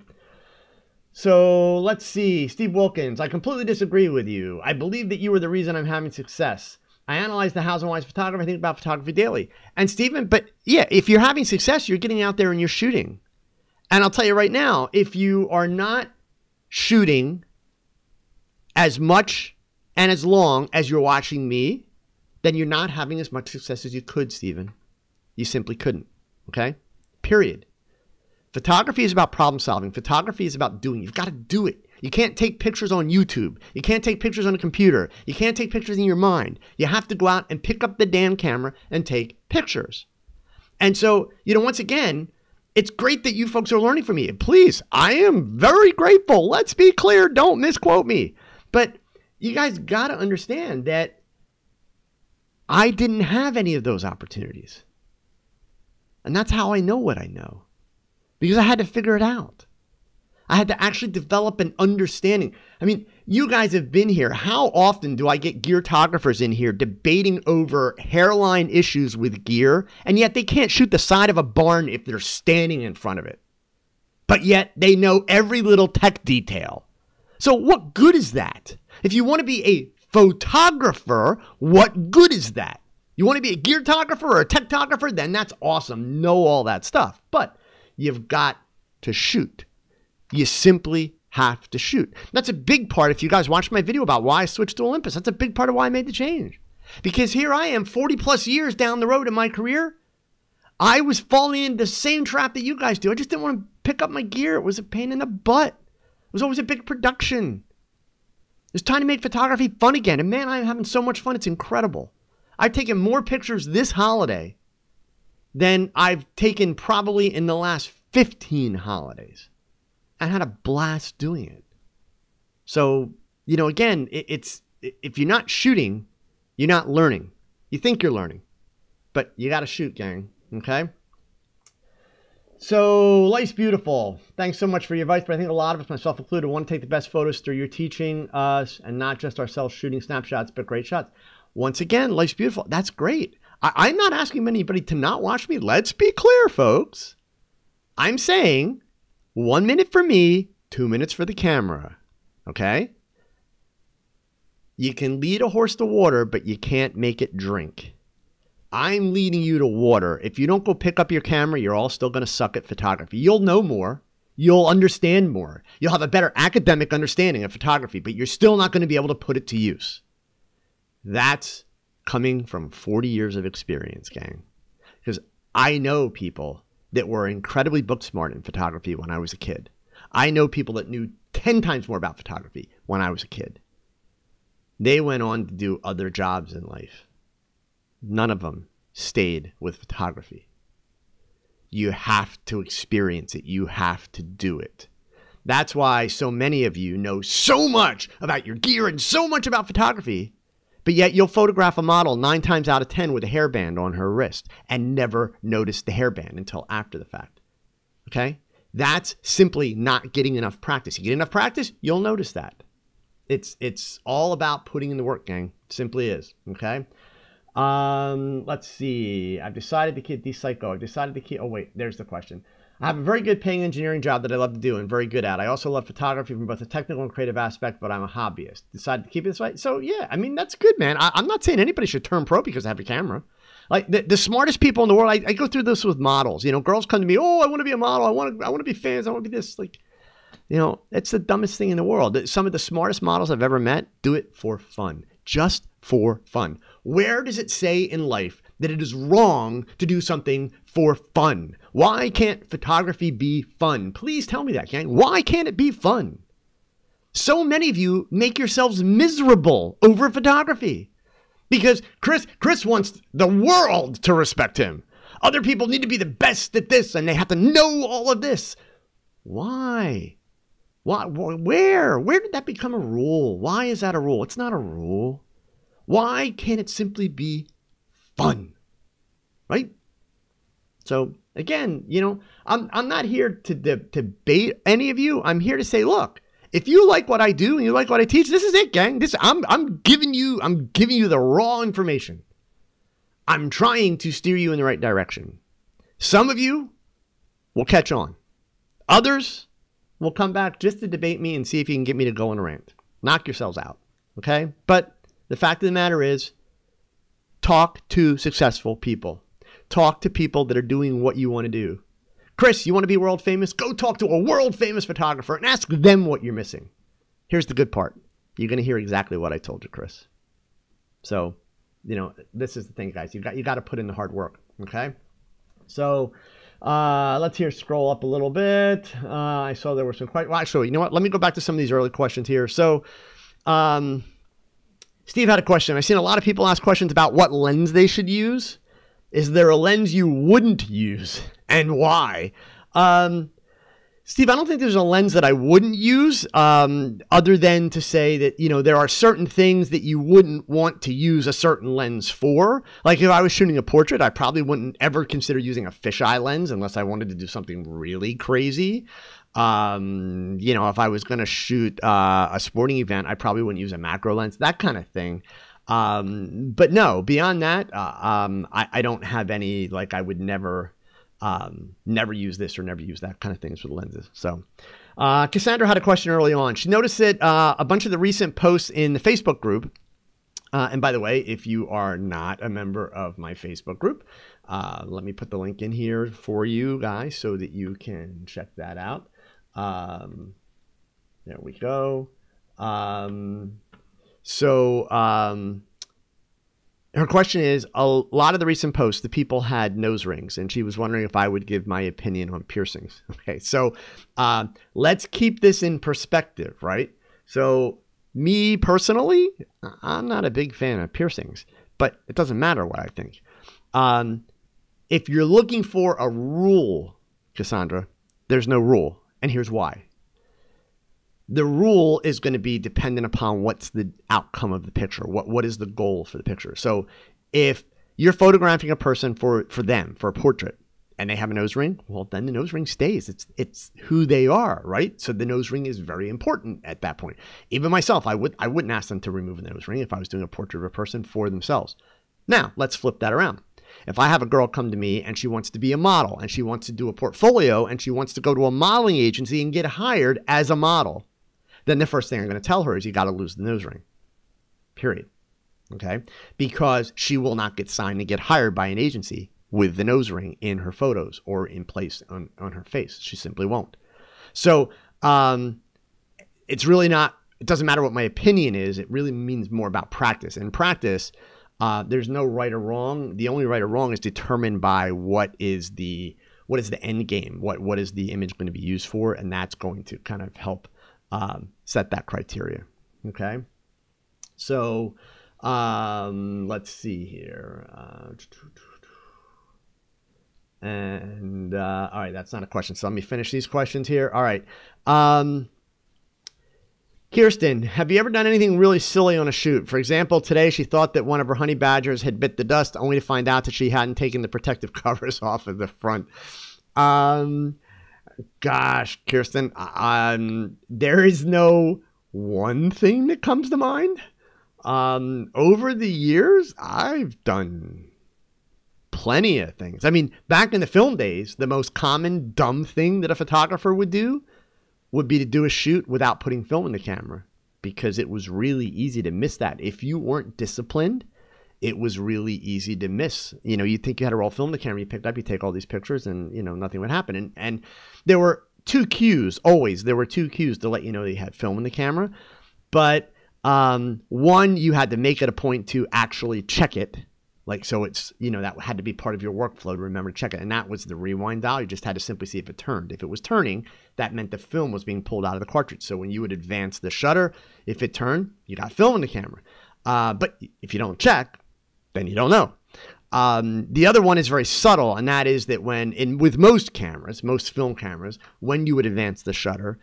Speaker 2: So let's see. Steve Wilkins, I completely disagree with you. I believe that you are the reason I'm having success. I analyze the HOWS and WHYS photography. I think about photography daily. And Stephen, but yeah, if you're having success, you're getting out there and you're shooting. And I'll tell you right now, if you are not shooting as much and as long as you're watching me, then you're not having as much success as you could, Stephen. You simply couldn't. Okay? Period. Photography is about problem solving. Photography is about doing. You've got to do it. You can't take pictures on YouTube. You can't take pictures on a computer. You can't take pictures in your mind. You have to go out and pick up the damn camera and take pictures. And so, once again, it's great that you folks are learning from me. Please, I am very grateful. Let's be clear. Don't misquote me. But you guys got to understand that I didn't have any of those opportunities. And that's how I know what I know. Because I had to figure it out. I had to actually develop an understanding. I mean, you guys have been here. How often do I get geartographers in here debating over hairline issues with gear, and yet they can't shoot the side of a barn if they're standing in front of it? But yet they know every little tech detail. So what good is that? If you want to be a photographer, what good is that? You want to be a geartographer or a techtographer? Then that's awesome. Know all that stuff. But you've got to shoot. You simply have to shoot. That's a big part. If you guys watched my video about why I switched to Olympus, that's a big part of why I made the change. Because here I am 40 plus years down the road in my career. I was falling into the same trap that you guys do. I just didn't want to pick up my gear. It was a pain in the butt. It was always a big production. It's time to make photography fun again. And man, I'm having so much fun. It's incredible. I've taken more pictures this holiday than I've taken probably in the last 15 holidays. I had a blast doing it. So, you know, again, it's if you're not shooting, you're not learning. You think you're learning, but you got to shoot, gang. Okay? So, life's beautiful. Thanks so much for your advice, but I think a lot of us, myself included, want to take the best photos through your teaching us and not just ourselves shooting snapshots, but great shots. Once again, life's beautiful. That's great. I'm not asking anybody to not watch me. Let's be clear, folks. I'm saying 1 minute for me, 2 minutes for the camera. Okay? You can lead a horse to water, but you can't make it drink. I'm leading you to water. If you don't go pick up your camera, you're all still going to suck at photography. You'll know more. You'll understand more. You'll have a better academic understanding of photography, but you're still not going to be able to put it to use. That's coming from 40 years of experience, gang. Because I know people that were incredibly book smart in photography when I was a kid. I know people that knew 10 times more about photography when I was a kid. They went on to do other jobs in life. None of them stayed with photography. You have to experience it. You have to do it. That's why so many of you know so much about your gear and so much about photography, but yet you'll photograph a model 9 times out of 10 with a hairband on her wrist and never notice the hairband until after the fact. Okay? That's simply not getting enough practice. You get enough practice, you'll notice that. It's all about putting in the work, gang. It simply is. Okay? Let's see. I've decided to keep these psycho. I've decided to keep, oh wait, there's the question. I have a very good paying engineering job that I love to do and very good at. I also love photography from both a technical and creative aspect, but I'm a hobbyist. Decided to keep it this way. So yeah, I mean, that's good, man. I'm not saying anybody should turn pro because they have a camera. Like the smartest people in the world, I go through this with models. You know, girls come to me, oh, I want to be a model. I want to be fans. I want to be this. Like, you know, it's the dumbest thing in the world. Some of the smartest models I've ever met do it for fun. Just for fun. Where does it say in life that it is wrong to do something for fun? Why can't photography be fun? Please tell me that, gang. Why can't it be fun? So many of you make yourselves miserable over photography because Chris wants the world to respect him. Other people need to be the best at this and they have to know all of this. Why? Why? Where did that become a rule? Why is that a rule? It's not a rule. Why can't it simply be fun? Right? So again, you know, I'm not here to debate any of you. I'm here to say, look, if you like what I do and you like what I teach, this is it, gang. I'm giving you the raw information. I'm trying to steer you in the right direction. Some of you will catch on. Others will come back just to debate me and see if you can get me to go on a rant. Knock yourselves out. Okay? But the fact of the matter is, talk to successful people. Talk to people that are doing what you want to do. Chris, you want to be world famous? Go talk to a world famous photographer and ask them what you're missing. Here's the good part. You're going to hear exactly what I told you, Chris. So, you know, this is the thing, guys. You got to put in the hard work. Okay? So, let's scroll up a little bit. I saw there were some quite, well, actually, you know what? Let me go back to some of these early questions here. So, Steve had a question. I've seen a lot of people ask questions about what lens they should use. Is there a lens you wouldn't use and why? Steve, I don't think there's a lens that I wouldn't use other than to say that, you know, there are certain things that you wouldn't want to use a certain lens for. Like if I was shooting a portrait, I probably wouldn't ever consider using a fisheye lens unless I wanted to do something really crazy. You know, if I was going to shoot a sporting event, I probably wouldn't use a macro lens, that kind of thing. But no, beyond that, I don't have any, like I would never use this or never use that kind of things with lenses. So, Cassandra had a question early on. She noticed that, a bunch of the recent posts in the Facebook group, and by the way, if you are not a member of my Facebook group, let me put the link in here for you guys so that you can check that out. There we go. Her question is, a lot of the recent posts, the people had nose rings, and she was wondering if I would give my opinion on piercings. Okay, so let's keep this in perspective, right? So me personally, I'm not a big fan of piercings, but it doesn't matter what I think. if you're looking for a rule, Cassandra, there's no rule. And here's why. The rule is going to be dependent upon what's the outcome of the picture. What is the goal for the picture? So if you're photographing a person for a portrait, and they have a nose ring, well, then the nose ring stays. It's who they are, right? So the nose ring is very important at that point. Even myself, I wouldn't ask them to remove the nose ring if I was doing a portrait of a person for themselves. Now, let's flip that around. If I have a girl come to me and she wants to be a model and she wants to do a portfolio and she wants to go to a modeling agency and get hired as a model, then the first thing I'm going to tell her is you got to lose the nose ring, period. Okay? Because she will not get signed and get hired by an agency with the nose ring in her photos or in place on her face. She simply won't. So it's really not, it doesn't matter what my opinion is. It really means more about practice. In practice, there's no right or wrong. The only right or wrong is determined by what is the end game? What is the image going to be used for? And that's going to kind of help set that criteria. Okay. So let's see here. And all right, that's not a question. So let me finish these questions here. All right. Kirsten, have you ever done anything really silly on a shoot? For example, today she thought that one of her honey badgers had bit the dust, only to find out that she hadn't taken the protective covers off of the front. Gosh, Kirsten, there is no one thing that comes to mind. Over the years, I've done plenty of things. I mean, back in the film days, the most common dumb thing that a photographer would do would be to do a shoot without putting film in the camera, because it was really easy to miss that. If you weren't disciplined, it was really easy to miss. You know, you think you had to roll film in the camera, you picked up, you take all these pictures, and, you know, nothing would happen. And there were two cues, always. There were two cues to let you know that you had film in the camera. But one, you had to make it a point to actually check it. Like, so it's, you know, that had to be part of your workflow to remember to check it. And that was the rewind dial. You just had to simply see if it turned. If it was turning, that meant the film was being pulled out of the cartridge. So when you would advance the shutter, if it turned, you got film in the camera. But if you don't check, then you don't know. The other one is very subtle, and that is that with most cameras, most film cameras, when you would advance the shutter,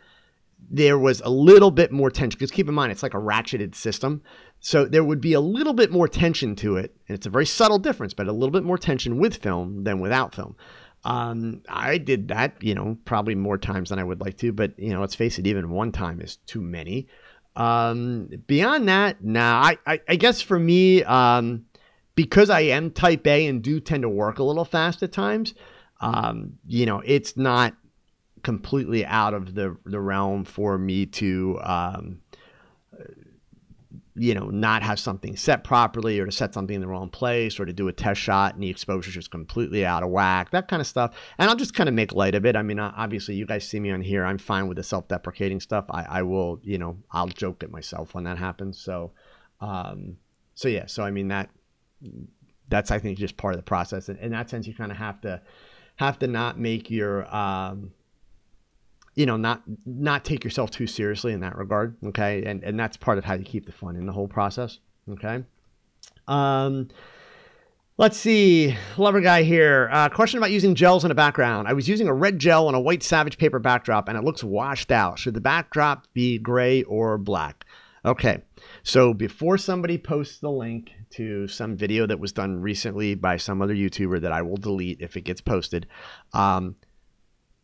Speaker 2: there was a little bit more tension, because keep in mind, it's like a ratcheted system. So there would be a little bit more tension to it, and it's a very subtle difference, but a little bit more tension with film than without film. I did that, you know, probably more times than I would like to, but, you know, let's face it, even one time is too many. Beyond that, nah, I guess for me, because I am type A and do tend to work a little fast at times, you know, it's not completely out of the realm for me to, you know, not have something set properly, or to set something in the wrong place, or to do a test shot and the exposure is just completely out of whack, that kind of stuff. And I'll just kind of make light of it. I mean, obviously you guys see me on here. I'm fine with the self-deprecating stuff. I will, you know, I'll joke at myself when that happens. So, yeah, so I mean, that's, I think, just part of the process. And in that sense, you kind of have to not make your, you know, not take yourself too seriously in that regard. Okay. And that's part of how you keep the fun in the whole process. Okay. Let's see. Lover guy here. Question about using gels in a background. I was using a red gel on a white Savage paper backdrop and it looks washed out. Should the backdrop be gray or black? Okay. So before somebody posts the link to some video that was done recently by some other YouTuber that I will delete if it gets posted,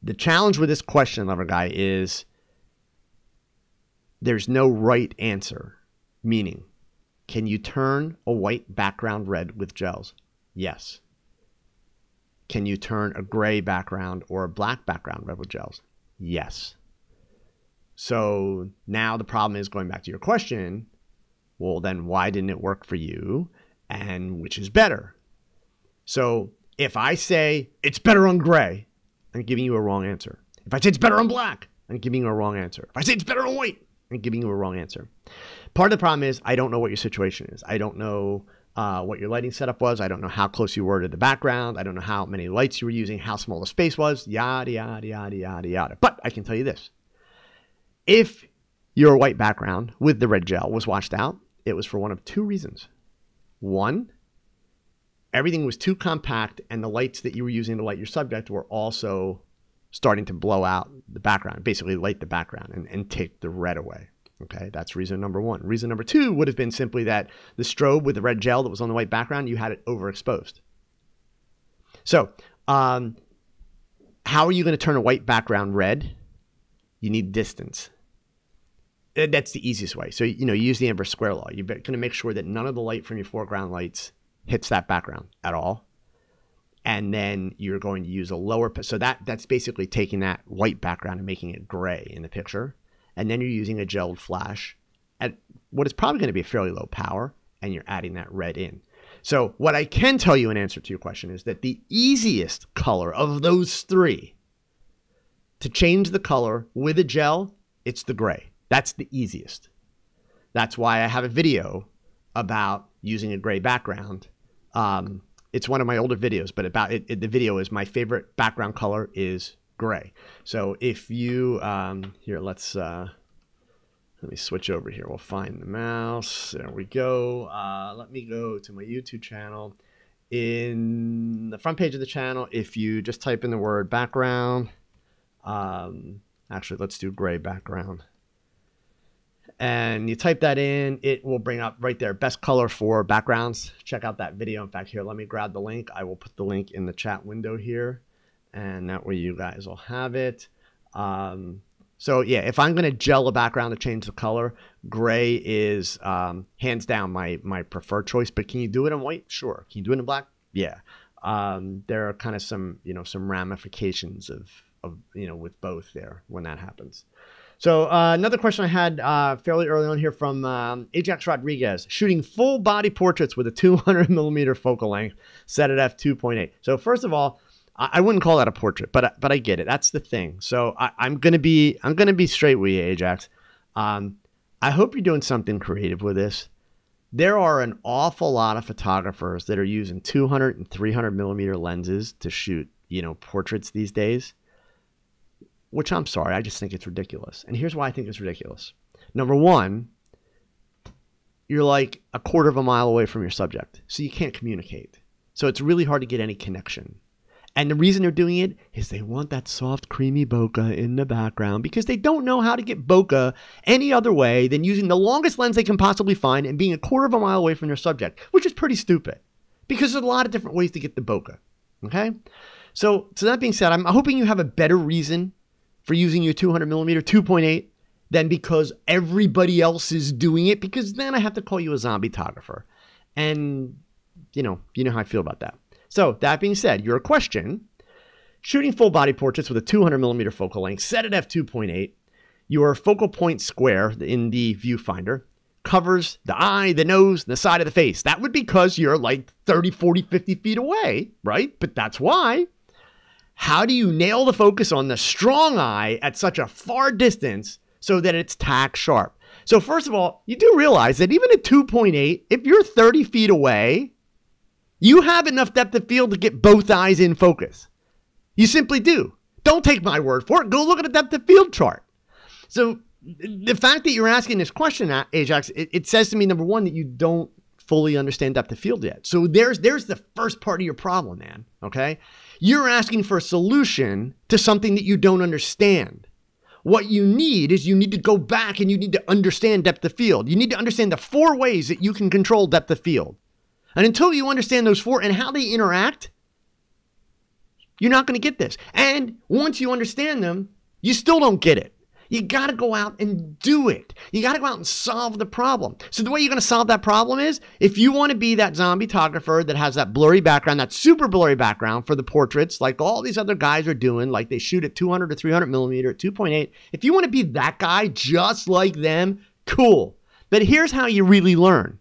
Speaker 2: the challenge with this question, lover guy, is there's no right answer. Meaning, can you turn a white background red with gels? Yes. Can you turn a gray background or a black background red with gels? Yes. So now the problem is, going back to your question, well, then why didn't it work for you? And which is better? So if I say it's better on gray, I'm giving you a wrong answer. If I say it's better on black, I'm giving you a wrong answer. If I say it's better on white, I'm giving you a wrong answer. Part of the problem is I don't know what your situation is. I don't know what your lighting setup was. I don't know how close you were to the background. I don't know how many lights you were using, how small the space was, yada, yada, yada, yada, yada. But I can tell you this. If your white background with the red gel was washed out, it was for one of two reasons. One, everything was too compact, and the lights that you were using to light your subject were also starting to blow out the background, basically light the background and take the red away. Okay, that's reason number one. Reason number two would have been simply that the strobe with the red gel that was on the white background, you had it overexposed. So, how are you going to turn a white background red? You need distance. That's the easiest way. So, you use the inverse square law. You're going to make sure that none of the light from your foreground lights hits that background at all. And then you're going to use a lower, so that's basically taking that white background and making it gray in the picture. And then you're using a gelled flash at what is probably going to be a fairly low power, and you're adding that red in. So what I can tell you in answer to your question is that the easiest color of those three to change the color with a gel, it's the gray. That's the easiest. That's why I have a video about using a gray background. It's one of my older videos, but the video is my favorite background color is gray. So if you, here, let me switch over here. We'll find the mouse. There we go. Let me go to my YouTube channel. In the front page of the channel, if you just type in the word background, actually, let's do gray background. And you type that in, it will bring up right there, best color for backgrounds. Check out that video. In fact, here, let me grab the link. I will put the link in the chat window here, and that way you guys will have it. So yeah, if I'm going to gel a background to change the color, gray is hands down my preferred choice. But can you do it in white? Sure. Can you do it in black? Yeah. There are kind of some ramifications of with both there when that happens. So another question I had fairly early on here from Ajax Rodriguez, shooting full body portraits with a 200 millimeter focal length set at f2.8. So first of all, I wouldn't call that a portrait, but I get it. That's the thing. So I'm gonna be straight with you, Ajax. I hope you're doing something creative with this. There are an awful lot of photographers that are using 200 and 300 millimeter lenses to shoot portraits these days. Which I'm sorry, I just think it's ridiculous. And here's why I think it's ridiculous. Number one, you're like a quarter of a mile away from your subject, so you can't communicate. So it's really hard to get any connection. And the reason they're doing it is they want that soft, creamy bokeh in the background because they don't know how to get bokeh any other way than using the longest lens they can possibly find and being a quarter of a mile away from their subject, which is pretty stupid because there's a lot of different ways to get the bokeh. Okay? So that being said, I'm hoping you have a better reason for using your 200 millimeter 2.8 than because everybody else is doing it, because then I have to call you a zombie photographer. And you know how I feel about that. So that being said, your question, shooting full body portraits with a 200 millimeter focal length set at f2.8, your focal point square in the viewfinder covers the eye, the nose, the side of the face. That would be because you're like 30, 40, 50 feet away, right? But that's why. How do you nail the focus on the strong eye at such a far distance so that it's tack sharp? So first of all, you do realize that even at 2.8, if you're 30 feet away, you have enough depth of field to get both eyes in focus. You simply do. Don't take my word for it. Go look at a depth of field chart. So the fact that you're asking this question, Ajax, it says to me, number one, that you don't fully understand depth of field yet. So there's the first part of your problem, man. Okay? You're asking for a solution to something that you don't understand. What you need is you need to go back and you need to understand depth of field. You need to understand the 4 ways that you can control depth of field. And until you understand those 4 and how they interact, you're not going to get this. And once you understand them, you still don't get it. You got to go out and do it. You got to go out and solve the problem. So the way you're going to solve that problem is if you want to be that zombie photographer that has that blurry background, that super blurry background for the portraits, like all these other guys are doing, like they shoot at 200 to 300 millimeter at 2.8. If you want to be that guy just like them, cool. But here's how you really learn.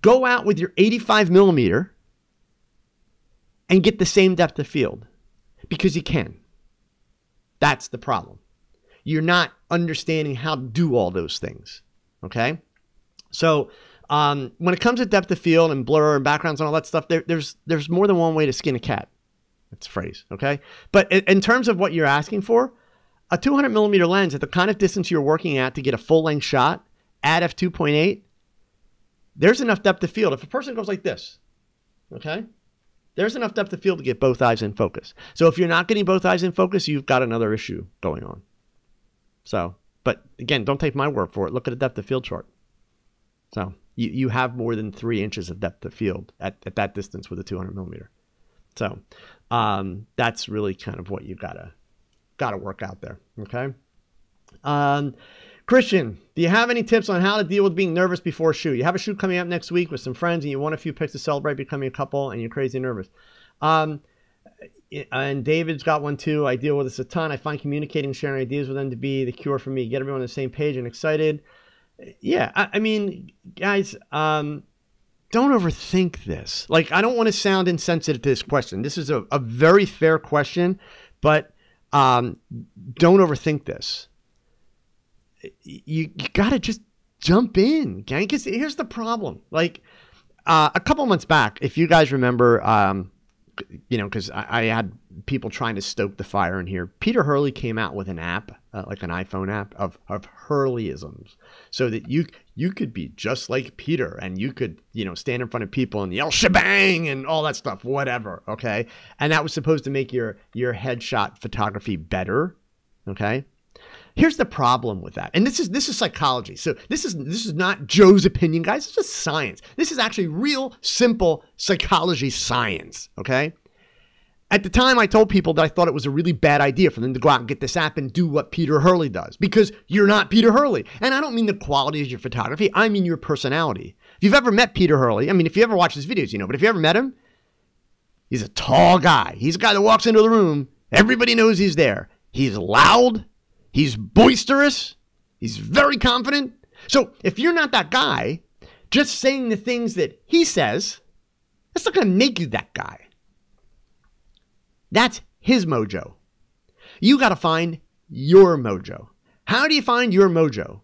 Speaker 2: Go out with your 85 millimeter and get the same depth of field because you can. That's the problem. You're not understanding how to do all those things, okay? So when it comes to depth of field and blur and backgrounds and all that stuff, there's more than one way to skin a cat. That's a phrase, okay? But in terms of what you're asking for, a 200 millimeter lens at the kind of distance you're working at to get a full-length shot at f2.8, there's enough depth of field. If a person goes like this, okay? There's enough depth of field to get both eyes in focus. So if you're not getting both eyes in focus, you've got another issue going on. So, but again, don't take my word for it. Look at a depth of field chart. So you have more than 3 inches of depth of field at that distance with a 200 millimeter. So that's really kind of what you gotta work out there. Okay. Christian, do you have any tips on how to deal with being nervous before a shoot? You have a shoot coming up next week with some friends and you want a few pics to celebrate becoming a couple and you're crazy nervous. And David's got one too. I deal with this a ton. I find communicating and sharing ideas with them to be the cure for me. Get everyone on the same page and excited. Yeah, I mean, guys, don't overthink this. Like, I don't want to sound insensitive to this question. This is a very fair question, but don't overthink this. You got to just jump in, okay? Because here's the problem. Like, a couple months back, if you guys remember, because I had people trying to stoke the fire in here. Peter Hurley came out with an app, like an iPhone app of Hurleyisms, so that you could be just like Peter and you could, stand in front of people and yell shebang and all that stuff, whatever. Okay. And that was supposed to make your headshot photography better. Okay. Here's the problem with that. And this is psychology. So this is not Joe's opinion, guys. It's just science. This is actually real simple psychology science, okay? At the time, I told people that I thought it was a really bad idea for them to go out and get this app and do what Peter Hurley does, because you're not Peter Hurley. And I don't mean the quality of your photography. I mean your personality. If you've ever met Peter Hurley, I mean, if you ever watch his videos, but if you ever met him, he's a tall guy. He's a guy that walks into the room. Everybody knows he's there. He's loud. He's boisterous. He's very confident. So if you're not that guy, just saying the things that he says, that's not going to make you that guy. That's his mojo. You got to find your mojo. How do you find your mojo?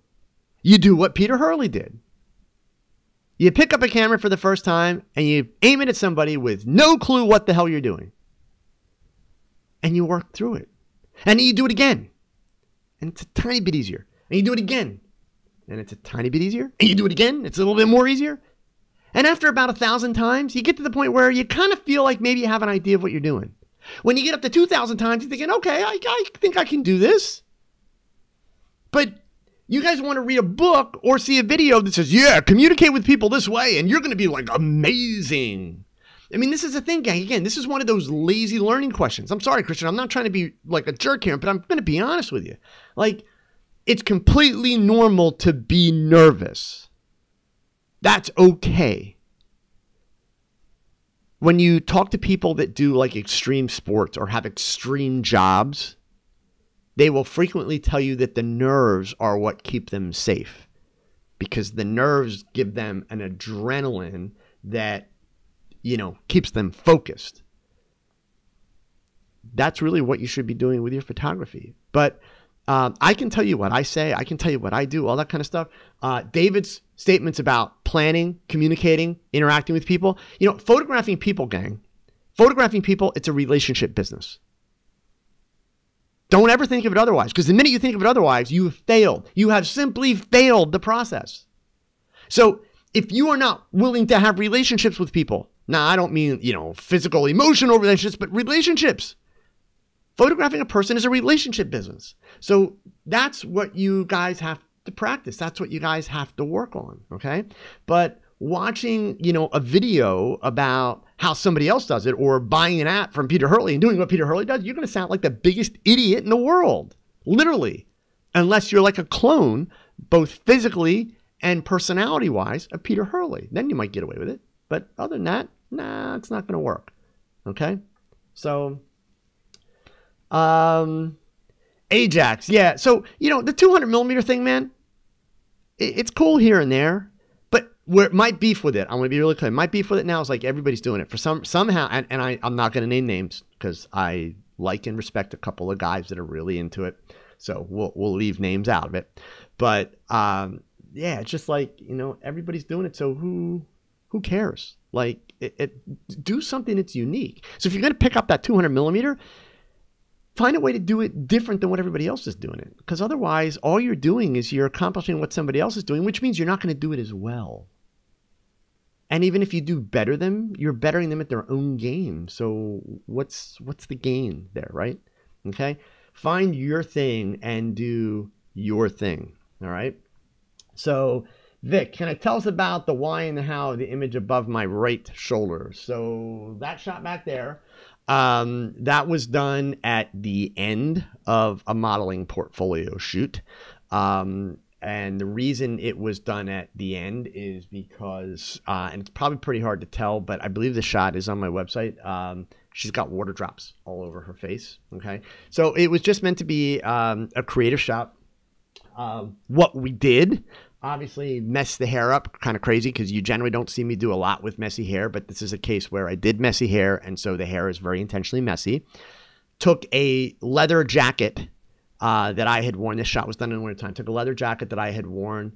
Speaker 2: You do what Peter Hurley did. You pick up a camera for the first time and you aim it at somebody with no clue what the hell you're doing. And you work through it. And then you do it again. And it's a tiny bit easier. And you do it again. And it's a tiny bit easier. And you do it again. It's a little bit more easier. And after about 1,000 times, you get to the point where you kind of feel like maybe you have an idea of what you're doing. When you get up to 2,000 times, you're thinking, okay, I think I can do this. But you guys want to read a book or see a video that says, yeah, communicate with people this way, and you're going to be like amazing. I mean, this is the thing, gang. Again, this is one of those lazy learning questions. I'm sorry, Christian. I'm not trying to be like a jerk here, but I'm going to be honest with you. Like, it's completely normal to be nervous. That's okay. When you talk to people that do like extreme sports or have extreme jobs, they will frequently tell you that the nerves are what keep them safe, because the nerves give them an adrenaline that keeps them focused. That's really what you should be doing with your photography. But I can tell you what I say. I can tell you what I do, all that kind of stuff. David's statements about planning, communicating, interacting with people. Photographing people, gang. Photographing people, it's a relationship business. Don't ever think of it otherwise, because the minute you think of it otherwise, you have failed. You have simply failed the process. So if you are not willing to have relationships with people, now I don't mean, physical, emotional relationships, but relationships. Photographing a person is a relationship business. So that's what you guys have to practice. That's what you guys have to work on, okay? But watching, a video about how somebody else does it, or buying an app from Peter Hurley and doing what Peter Hurley does, you're going to sound like the biggest idiot in the world, literally, unless you're like a clone, both physically and personality-wise, of Peter Hurley. Then you might get away with it. But other than that, nah, it's not going to work, okay? So Ajax, yeah. So, the 200 millimeter thing, man, it's cool here and there, but where my beef with it, I'm going to be really clear. My beef with it now is like everybody's doing it for somehow, and I'm not going to name names because I like and respect a couple of guys that are really into it. So we'll leave names out of it. But yeah, it's just like, everybody's doing it. So who cares? Like, do something that's unique. So if you're going to pick up that 200 millimeter, find a way to do it different than what everybody else is doing it. Because otherwise, all you're doing is you're accomplishing what somebody else is doing, which means you're not going to do it as well. And even if you do better them, you're bettering them at their own game. So what's the gain there, right? Okay. Find your thing and do your thing. All right. So Vic, can I tell us about the why and the how of the image above my right shoulder? So that shot back there, that was done at the end of a modeling portfolio shoot. And the reason it was done at the end is because, and it's probably pretty hard to tell, but I believe the shot is on my website. She's got water drops all over her face. Okay. So it was just meant to be a creative shot. What we did, obviously mess the hair up kind of crazy because you generally don't see me do a lot with messy hair, but this is a case where I did messy hair. And so the hair is very intentionally messy. Took a leather jacket that I had worn. This shot was done in the wintertime. Took a leather jacket that I had worn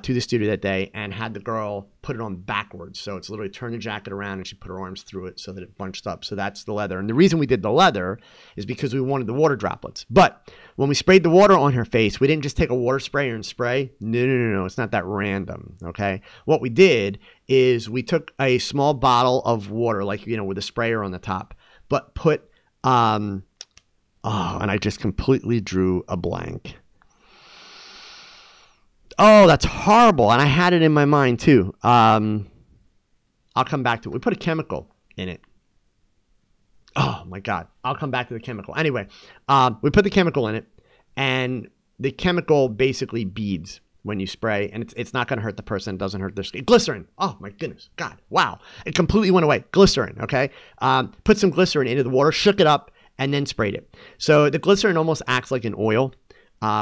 Speaker 2: to the studio that day and had the girl put it on backwards. So it's literally turn the jacket around and she put her arms through it so that it bunched up. So that's the leather. And the reason we did the leather is because we wanted the water droplets. But when we sprayed the water on her face, we didn't just take a water sprayer and spray. No. It's not that random. Okay. What we did is we took a small bottle of water, like, with a sprayer on the top, but put, and I just completely drew a blank. Oh, that's horrible. And I had it in my mind too. I'll come back to it. We put a chemical in it. Oh my God. I'll come back to the chemical. Anyway, we put the chemical in it and the chemical basically beads when you spray, and it's not going to hurt the person. It doesn't hurt their skin. Glycerin. Oh my goodness. God. Wow. It completely went away. Glycerin. Okay. Put some glycerin into the water, shook it up, and then sprayed it. So the glycerin almost acts like an oil.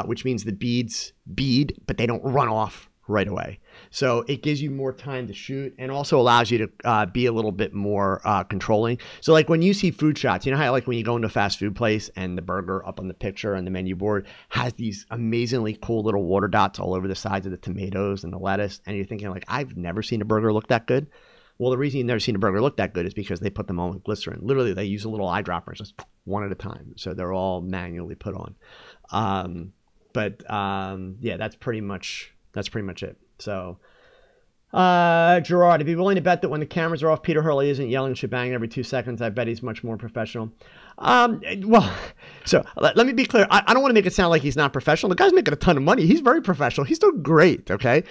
Speaker 2: Which means the beads bead, but they don't run off right away. So it gives you more time to shoot and also allows you to be a little bit more controlling. So like when you see food shots, you know how like when you go into a fast food place and the burger up on the picture and the menu board has these amazingly cool little water dots all over the sides of the tomatoes and the lettuce. And you're thinking like, I've never seen a burger look that good. Well, the reason you've never seen a burger look that good is because they put them on with glycerin. Literally, they use a little eyedropper, just one at a time. So they're all manually put on. Yeah, that's pretty much it. So, Gerard, if you're willing to bet that when the cameras are off, Peter Hurley isn't yelling shebang every 2 seconds, I bet he's much more professional. Well, so let me be clear. I don't want to make it sound like he's not professional. The guy's making a ton of money. He's very professional. He's doing great. Okay.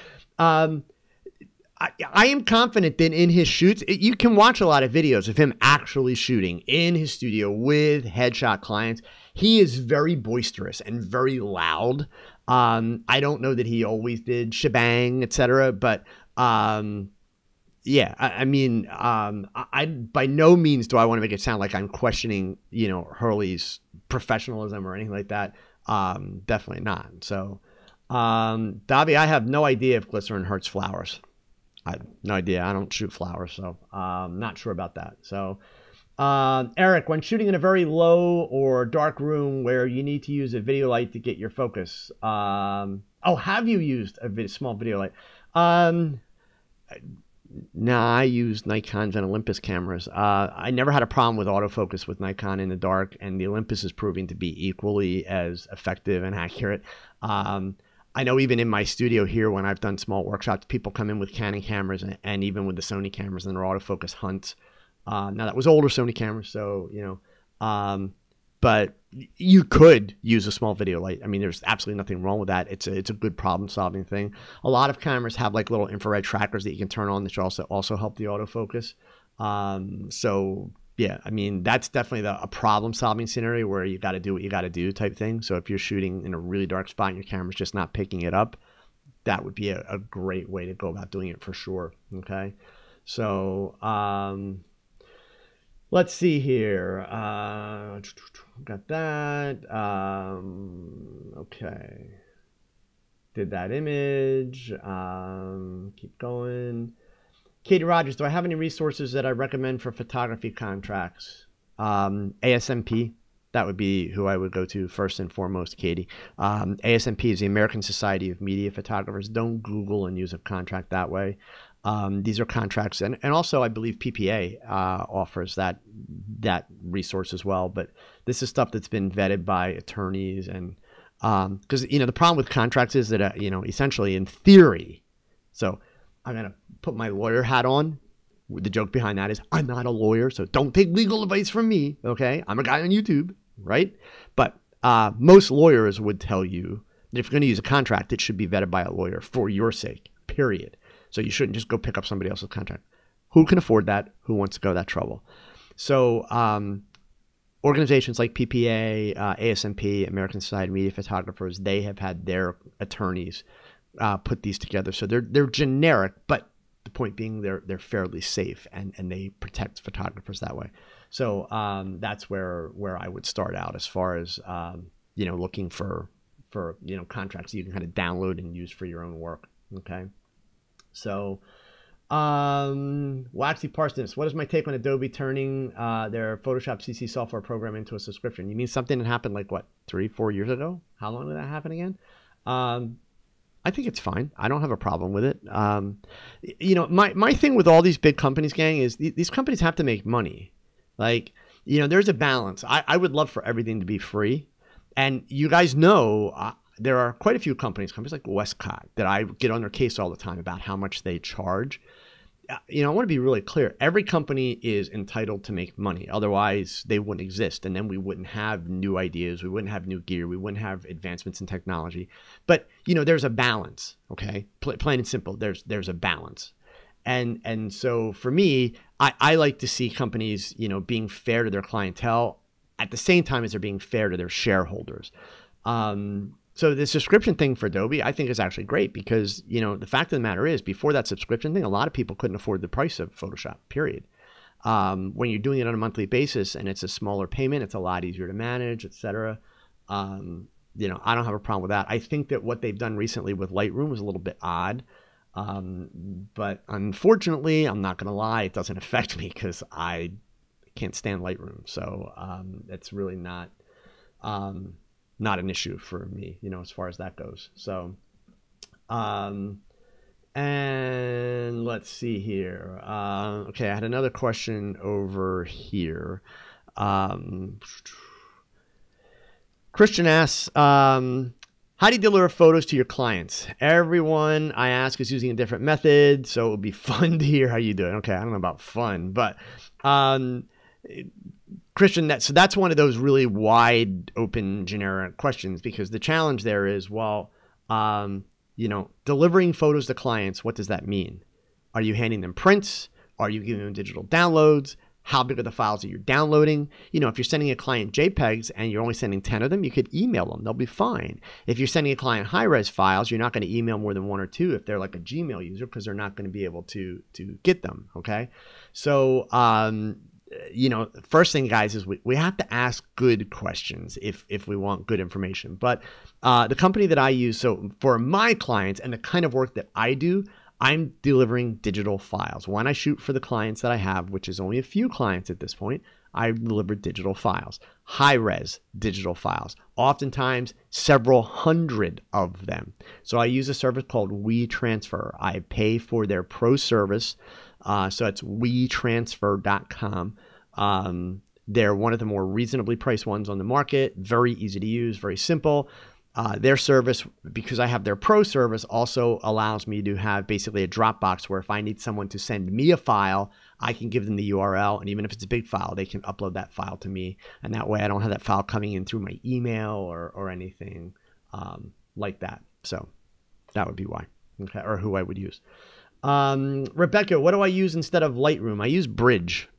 Speaker 2: I am confident that in his shoots, you can watch a lot of videos of him actually shooting in his studio with headshot clients. He is very boisterous and very loud. I don't know that he always did shebang, etc. But yeah, I mean, I by no means do I want to make it sound like I'm questioning, Hurley's professionalism or anything like that. Definitely not. So, Davi, I have no idea if glycerin hurts flowers. I have no idea. I don't shoot flowers, so I'm not sure about that. So, Eric, when shooting in a very low or dark room where you need to use a video light to get your focus, have you used a small video light? No, I use Nikons and Olympus cameras. I never had a problem with autofocus with Nikon in the dark, and the Olympus is proving to be equally as effective and accurate. I know even in my studio here, when I've done small workshops, people come in with Canon cameras and even with the Sony cameras and their autofocus hunts. Now that was older Sony cameras, so, but you could use a small video light. I mean, there's absolutely nothing wrong with that. It's a good problem solving thing. A lot of cameras have like little infrared trackers that you can turn on that also help the autofocus. So yeah, I mean, that's definitely a problem solving scenario where you got to do what you got to do type thing. So if you're shooting in a really dark spot and your camera's just not picking it up, that would be a great way to go about doing it for sure. Okay. So, let's see here. Got that. Okay. Did that image. Keep going. Katie Rogers, do I have any resources that I recommend for photography contracts? ASMP, that would be who I would go to first and foremost, Katie. ASMP is the American Society of Media Photographers. Don't Google and use a contract that way. These are contracts, and also I believe PPA offers that resource as well. But this is stuff that's been vetted by attorneys, and because the problem with contracts is that essentially in theory, so I'm gonna put my lawyer hat on. The joke behind that is I'm not a lawyer, so don't take legal advice from me, okay? I'm a guy on YouTube, right? But most lawyers would tell you that if you're going to use a contract, it should be vetted by a lawyer for your sake, period. So you shouldn't just go pick up somebody else's contract. Who can afford that? Who wants to go that trouble? So organizations like PPA, ASMP, American Society of Media Photographers, they have had their attorneys put these together. So they're generic, but the point being they're fairly safe and they protect photographers that way. So that's where I would start out as far as looking for contracts you can kind of download and use for your own work. Okay. So Waxy Parsons, what is my take on Adobe turning their Photoshop CC software program into a subscription? You mean something that happened like what, 3-4 years ago? How long did that happen again? I think it's fine. I don't have a problem with it. My thing with all these big companies, gang, is these companies have to make money. Like, there's a balance. I would love for everything to be free. And you guys know there are quite a few companies like Westcott, that I get on their case all the time about how much they charge. I want to be really clear. Every company is entitled to make money. Otherwise, they wouldn't exist. And then we wouldn't have new ideas. We wouldn't have new gear. We wouldn't have advancements in technology. But, there's a balance, okay? Plain and simple, there's a balance. And so for me, I like to see companies, being fair to their clientele at the same time as they're being fair to their shareholders. So the subscription thing for Adobe, I think, is actually great because, the fact of the matter is, before that subscription thing, a lot of people couldn't afford the price of Photoshop, period. When you're doing it on a monthly basis and it's a smaller payment, it's a lot easier to manage, etc. I don't have a problem with that. I think that what they've done recently with Lightroom was a little bit odd. But unfortunately, I'm not going to lie, it doesn't affect me because I can't stand Lightroom. So it's really not an issue for me, as far as that goes. So, and let's see here. Okay, I had another question over here. Christian asks, how do you deliver photos to your clients? Everyone I ask is using a different method, so it would be fun to hear how you do it. Okay, I don't know about fun, but Christian, that's one of those really wide open generic questions, because the challenge there is, delivering photos to clients, what does that mean? Are you handing them prints? Are you giving them digital downloads? How big are the files that you're downloading? If you're sending a client JPEGs and you're only sending 10 of them, you could email them. They'll be fine. If you're sending a client high-res files, you're not going to email more than 1 or 2 if they're like a Gmail user, because they're not going to be able to get them, okay? So, first thing, guys, is we have to ask good questions if we want good information. But the company that I use, so for my clients and the kind of work that I do, I'm delivering digital files. When I shoot for the clients that I have, which is only a few clients at this point, I deliver digital files, high-res digital files, oftentimes several hundred of them. So I use a service called WeTransfer. I pay for their pro service. So it's WeTransfer.com. They're one of the more reasonably priced ones on the market. Very easy to use, very simple. Their service, because I have their pro service, also allows me to have basically a Dropbox where if I need someone to send me a file, I can give them the URL. And even if it's a big file, they can upload that file to me. And that way I don't have that file coming in through my email or anything like that. So that would be why, okay, or who I would use. Rebecca, what do I use instead of Lightroom? I use Bridge.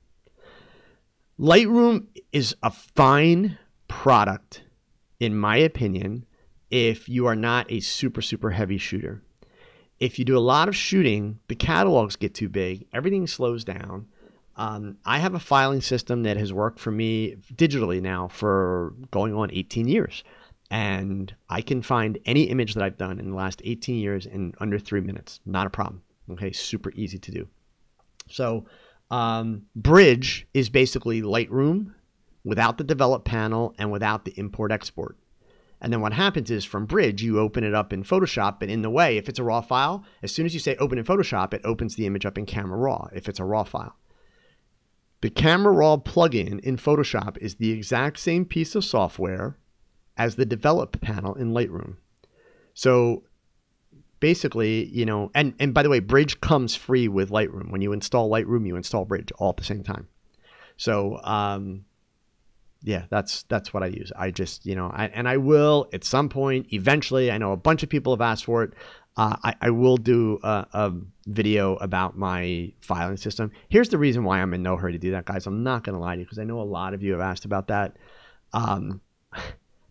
Speaker 2: Lightroom is a fine product, in my opinion, if you are not a super, super heavy shooter. If you do a lot of shooting, the catalogs get too big, everything slows down. I have a filing system that has worked for me digitally now for going on 18 years. And I can find any image that I've done in the last 18 years in under 3 minutes. Not a problem. Okay, super easy to do. So Bridge is basically Lightroom without the develop panel and without the import-export. And then what happens is from Bridge, you open it up in Photoshop, but in the way, if it's a raw file, as soon as you say open in Photoshop, it opens the image up in Camera Raw if it's a raw file. The Camera Raw plugin in Photoshop is the exact same piece of software as the develop panel in Lightroom. So basically, you know, and by the way, Bridge comes free with Lightroom. When you install Lightroom, you install Bridge all at the same time. So, yeah, that's what I use. I just, you know, I will at some point, eventually, I know a bunch of people have asked for it. I will do a video about my filing system. Here's the reason why I'm in no hurry to do that, guys. I'm not going to lie to you because I know a lot of you have asked about that.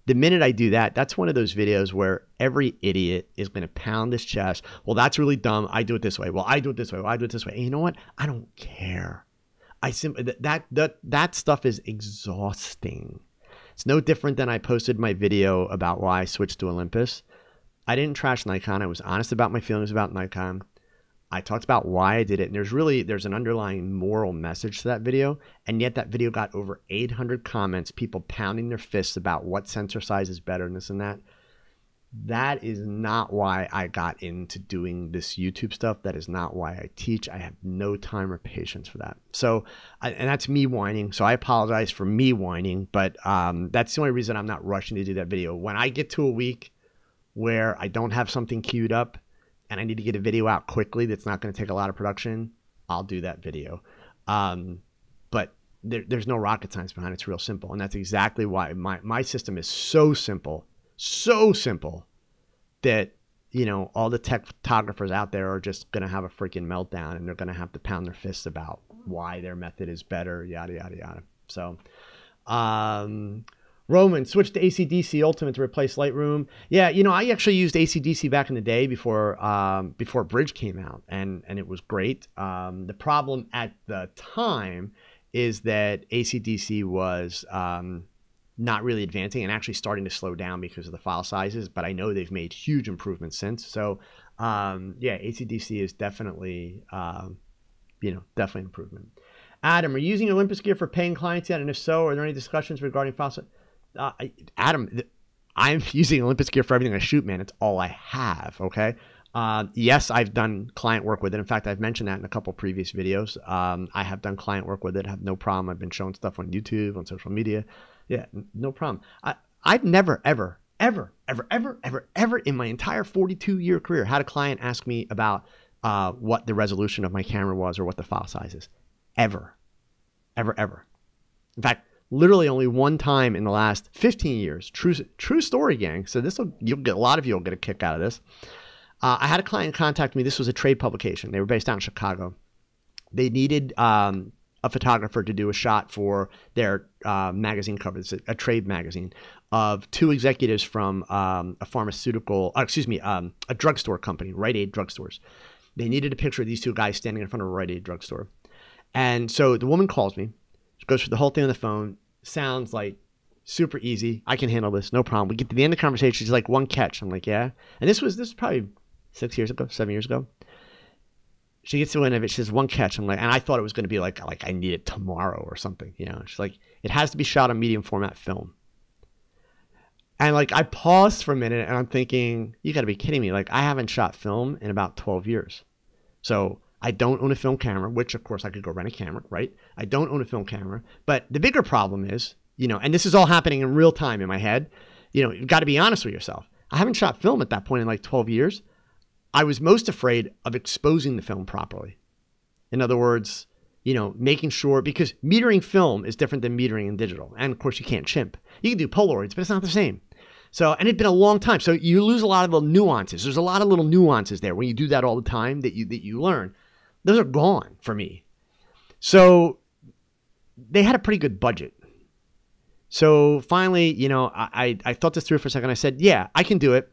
Speaker 2: The minute I do that, that's one of those videos where every idiot is going to pound his chest. Well, that's really dumb. I do it this way. Well, I do it this way. Well, I do it this way. And you know what? I don't care. I simply that stuff is exhausting. It's no different than I posted my video about why I switched to Olympus. I didn't trash Nikon. I was honest about my feelings about Nikon. I talked about why I did it. And there's an underlying moral message to that video. And yet that video got over 800 comments, people pounding their fists about what sensor size is better and this and that. That is not why I got into doing this YouTube stuff. That is not why I teach. I have no time or patience for that. So, and that's me whining. So I apologize for me whining, but that's the only reason I'm not rushing to do that video. When I get to a week where I don't have something queued up and I need to get a video out quickly that's not going to take a lot of production, I'll do that video. But there's no rocket science behind it. It's real simple. And that's exactly why my system is so simple that, you know, all the tech photographers out there are just going to have a freaking meltdown and they're going to have to pound their fists about why their method is better, yada, yada, yada. So, Roman, switch to AC/DC Ultimate to replace Lightroom. Yeah, you know, I actually used AC/DC back in the day before Bridge came out, and it was great. The problem at the time is that AC/DC was not really advancing and actually starting to slow down because of the file sizes, but I know they've made huge improvements since. So, yeah, AC/DC is definitely, you know, definitely an improvement. Adam, are you using Olympus gear for paying clients yet? And if so, are there any discussions regarding file size? Adam, I'm using Olympus gear for everything I shoot, man. It's all I have, okay? Yes, I've done client work with it. In fact, I've mentioned that in a couple previous videos. I have done client work with it. I have no problem. I've been showing stuff on YouTube, on social media. Yeah, no problem. I've never, ever in my entire 42-year career had a client ask me about what the resolution of my camera was or what the file size is. Ever. In fact, literally only one time in the last 15 years. True story, gang. So a lot of you will get a kick out of this. I had a client contact me. This was a trade publication. They were based out in Chicago. They needed a photographer to do a shot for their magazine cover. It's a trade magazine of two executives from a drugstore company, Rite Aid drugstores. They needed a picture of these two guys standing in front of a Rite Aid drugstore. And so the woman calls me. She goes through the whole thing on the phone. Sounds like super easy. I can handle this. No problem. We get to the end of the conversation. She's like, one catch. I'm like, yeah. And this was probably 7 years ago. She gets to the end of it. She says, one catch. I'm like, and I thought it was going to be like I need it tomorrow or something. You know, she's like, it has to be shot on medium format film. And like, I paused for a minute and I'm thinking, you got to be kidding me. Like, I haven't shot film in about 12 years. So I don't own a film camera, which of course I could go rent a camera, right? I don't own a film camera. But the bigger problem is, you know, and this is all happening in real time in my head. You know, you've got to be honest with yourself. I haven't shot film at that point in like 12 years. I was most afraid of exposing the film properly. In other words, you know, making sure, because metering film is different than metering in digital. And of course you can't chimp. You can do Polaroids, but it's not the same. So, and it'd been a long time. So you lose a lot of the nuances. There's a lot of little nuances there when you do that all the time that you learn. Those are gone for me. So they had a pretty good budget. So finally, you know, I thought this through for a second. I said, yeah, I can do it.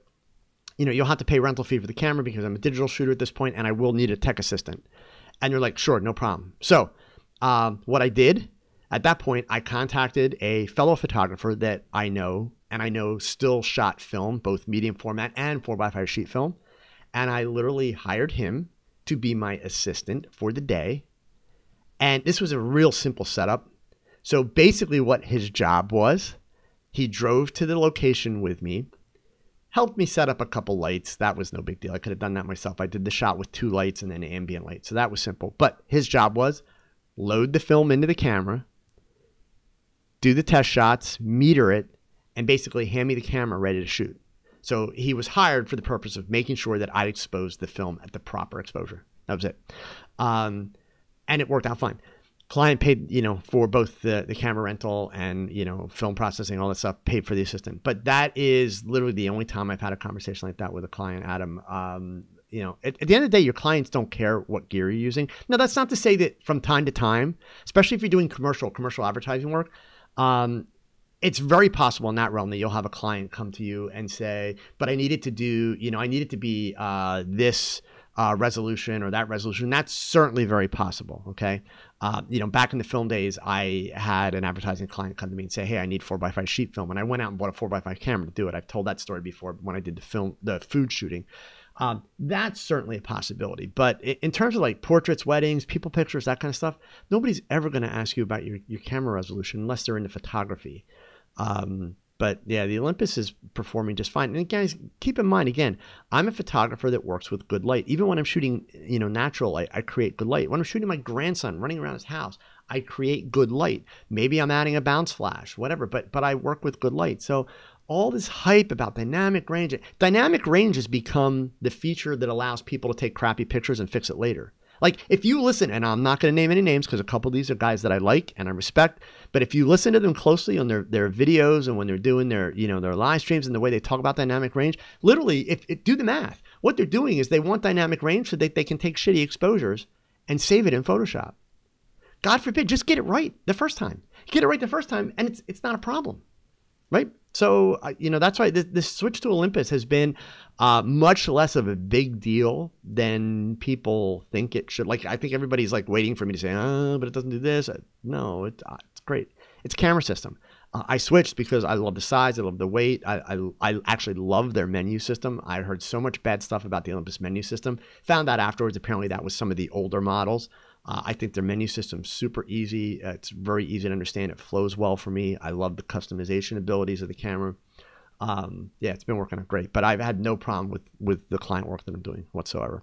Speaker 2: You know, you'll have to pay rental fee for the camera because I'm a digital shooter at this point and I will need a tech assistant. And you're like, sure, no problem. So what I did at that point, I contacted a fellow photographer that I know, and I know still shot film, both medium format and 4x5 sheet film. And I literally hired him to be my assistant for the day. And this was a real simple setup. So basically what his job was, he drove to the location with me, helped me set up a couple lights. That was no big deal. I could have done that myself. I did the shot with 2 lights and then ambient light. So that was simple. But his job was load the film into the camera, do the test shots, meter it, and basically hand me the camera ready to shoot. So he was hired for the purpose of making sure that I exposed the film at the proper exposure. That was it. And it worked out fine. Client paid, for both the camera rental and, film processing, all that stuff, paid for the assistant. But that is literally the only time I've had a conversation like that with a client, Adam. At the end of the day, your clients don't care what gear you're using. Now, that's not to say that from time to time, especially if you're doing commercial advertising work, it's very possible in that realm that you'll have a client come to you and say, but I need it to do, I need it to be this resolution or that resolution. That's certainly very possible. Okay. Back in the film days, I had an advertising client come to me and say, hey, I need 4x5 sheet film. And I went out and bought a 4x5 camera to do it. I've told that story before when I did the food shooting. That's certainly a possibility. But in terms of like portraits, weddings, people pictures, that kind of stuff, nobody's ever going to ask you about your camera resolution unless they're into photography. But yeah, the Olympus is performing just fine. And guys, keep in mind, again, I'm a photographer that works with good light. Even when I'm shooting, natural light, I create good light. When I'm shooting my grandson running around his house, I create good light. Maybe I'm adding a bounce flash, whatever, but I work with good light. So all this hype about dynamic range has become the feature that allows people to take crappy pictures and fix it later. Like if you listen, and I'm not going to name any names because a couple of these are guys that I like and I respect, but if you listen to them closely on their videos and when they're doing their live streams and the way they talk about dynamic range, literally, do the math. What they're doing is they want dynamic range so that they can take shitty exposures and save it in Photoshop. God forbid, just get it right the first time. Get it right the first time, and it's not a problem, right? So, that's why this switch to Olympus has been much less of a big deal than people think it should. Like, I think everybody's like waiting for me to say, but it doesn't do this. No, it's great. It's a camera system. I switched because I love the size. I love the weight. I actually love their menu system. I heard so much bad stuff about the Olympus menu system. Found out afterwards, apparently that was some of the older models. I think their menu system's super easy. It's very easy to understand. It flows well for me. I love the customization abilities of the camera. Yeah, it's been working out great. But I've had no problem with the client work that I'm doing whatsoever.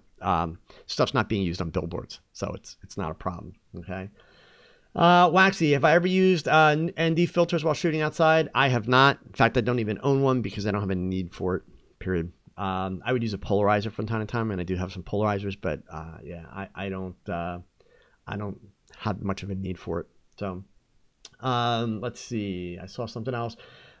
Speaker 2: Stuff's not being used on billboards, so it's not a problem. Okay. Waxy, have I ever used ND filters while shooting outside? I have not. In fact, I don't even own one because I don't have a need for it. Period. I would use a polarizer from time to time, and I do have some polarizers, but yeah, I don't have much of a need for it. So let's see. I saw something else.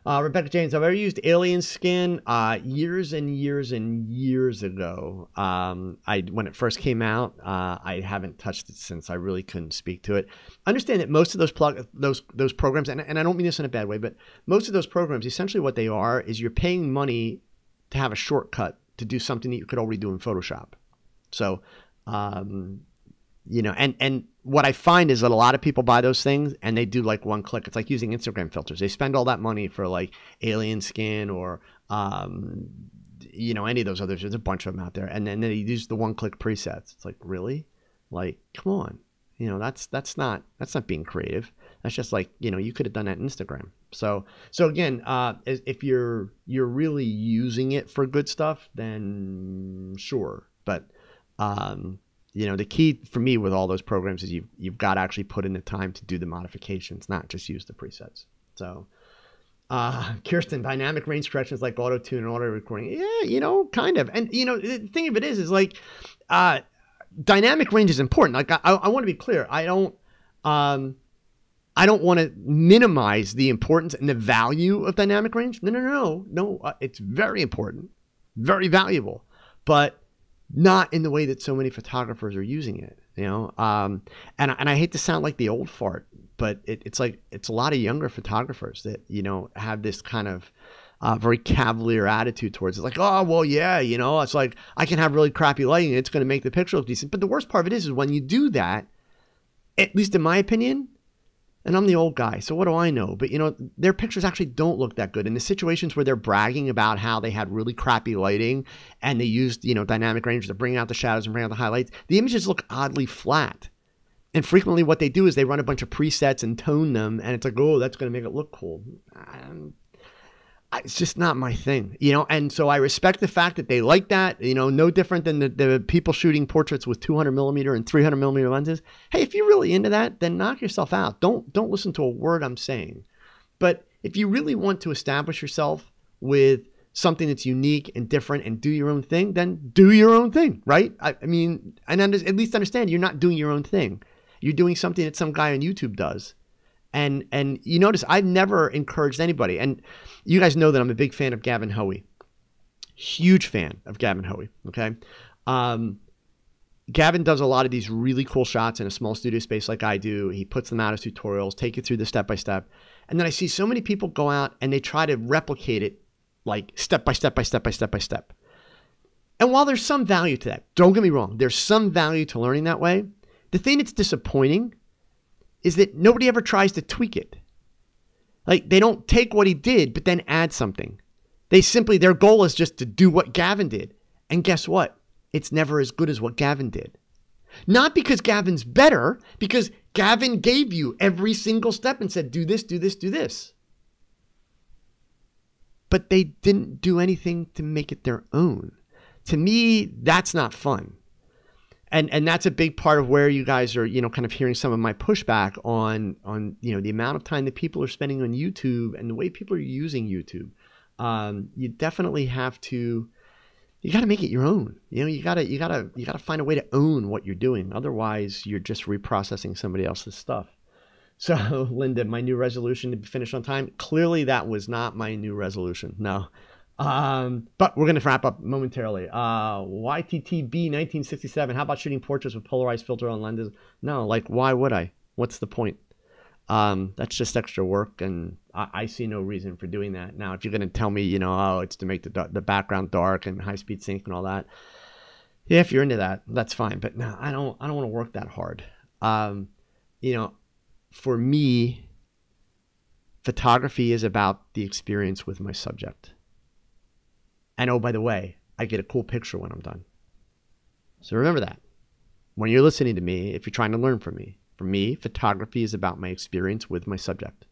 Speaker 2: Rebecca James, have I ever used alien skin? Years and years and years ago. When it first came out, I haven't touched it since. I really couldn't speak to it. Understand that most of those programs, and I don't mean this in a bad way, but most of those programs, essentially what they are is you're paying money to have a shortcut to do something that you could already do in Photoshop. So, and what I find is that a lot of people buy those things and they do like one click. It's like using Instagram filters. They spend all that money for like alien skin or, any of those others. There's a bunch of them out there. And then they use the one click presets. It's like, really? Like, come on. That's not being creative. That's just like, you could have done that in Instagram. So again, if you're really using it for good stuff, then sure. But, the key for me with all those programs is you've got to actually put in the time to do the modifications, not just use the presets. So, Kirsten, dynamic range correction is like auto tune and auto recording. Yeah, kind of. And, the thing of it is like, dynamic range is important. Like I want to be clear. I don't want to minimize the importance and the value of dynamic range. No. It's very important, very valuable, but not in the way that so many photographers are using it, and I hate to sound like the old fart, but it's a lot of younger photographers that, have this kind of very cavalier attitude towards it. Like, oh, well, yeah, it's like I can have really crappy lighting and it's going to make the picture look decent. But the worst part of it is when you do that, at least in my opinion, and I'm the old guy, so what do I know? But, their pictures actually don't look that good. In the situations where they're bragging about how they had really crappy lighting and they used, dynamic range to bring out the shadows and bring out the highlights, the images look oddly flat. And frequently what they do is they run a bunch of presets and tone them, and it's like, oh, that's going to make it look cool. It's just not my thing, and so I respect the fact that they like that, no different than the people shooting portraits with 200 millimeter and 300 millimeter lenses. Hey, if you're really into that, then knock yourself out. Don't listen to a word I'm saying. But if you really want to establish yourself with something that's unique and different and do your own thing, then do your own thing, right? I mean, and at least understand you're not doing your own thing. You're doing something that some guy on YouTube does. And you notice I've never encouraged anybody. And you guys know that I'm a big fan of Gavin Hoey. Huge fan of Gavin Hoey, okay? Gavin does a lot of these really cool shots in a small studio space like I do. He puts them out as tutorials, take you through the step-by-step. And then I see so many people go out and they try to replicate it like step by step by step by step by step. And while there's some value to that, don't get me wrong, there's some value to learning that way. The thing that's disappointing is that nobody ever tries to tweak it. Like they don't take what he did, but then add something. Their goal is just to do what Gavin did. And guess what? It's never as good as what Gavin did. Not because Gavin's better, because Gavin gave you every single step and said, do this, do this, do this. But they didn't do anything to make it their own. To me, that's not fun. And that's a big part of where you guys are, kind of hearing some of my pushback on the amount of time that people are spending on YouTube and the way people are using YouTube. You definitely have to, you got to make it your own. You got to find a way to own what you're doing. Otherwise, you're just reprocessing somebody else's stuff. So, Linda, my new resolution to finish on time. Clearly, that was not my new resolution. No. But we're going to wrap up momentarily. YTTB 1967. How about shooting portraits with polarized filter on lenses? No, like, why would I? What's the point? That's just extra work, and I see no reason for doing that. Now, if you're going to tell me, it's to make the background dark and high-speed sync and all that, yeah, if you're into that, that's fine. But no, I don't want to work that hard. For me, photography is about the experience with my subject. And oh, by the way, I get a cool picture when I'm done. So remember that. When you're listening to me, if you're trying to learn from me, for me, photography is about my experience with my subject.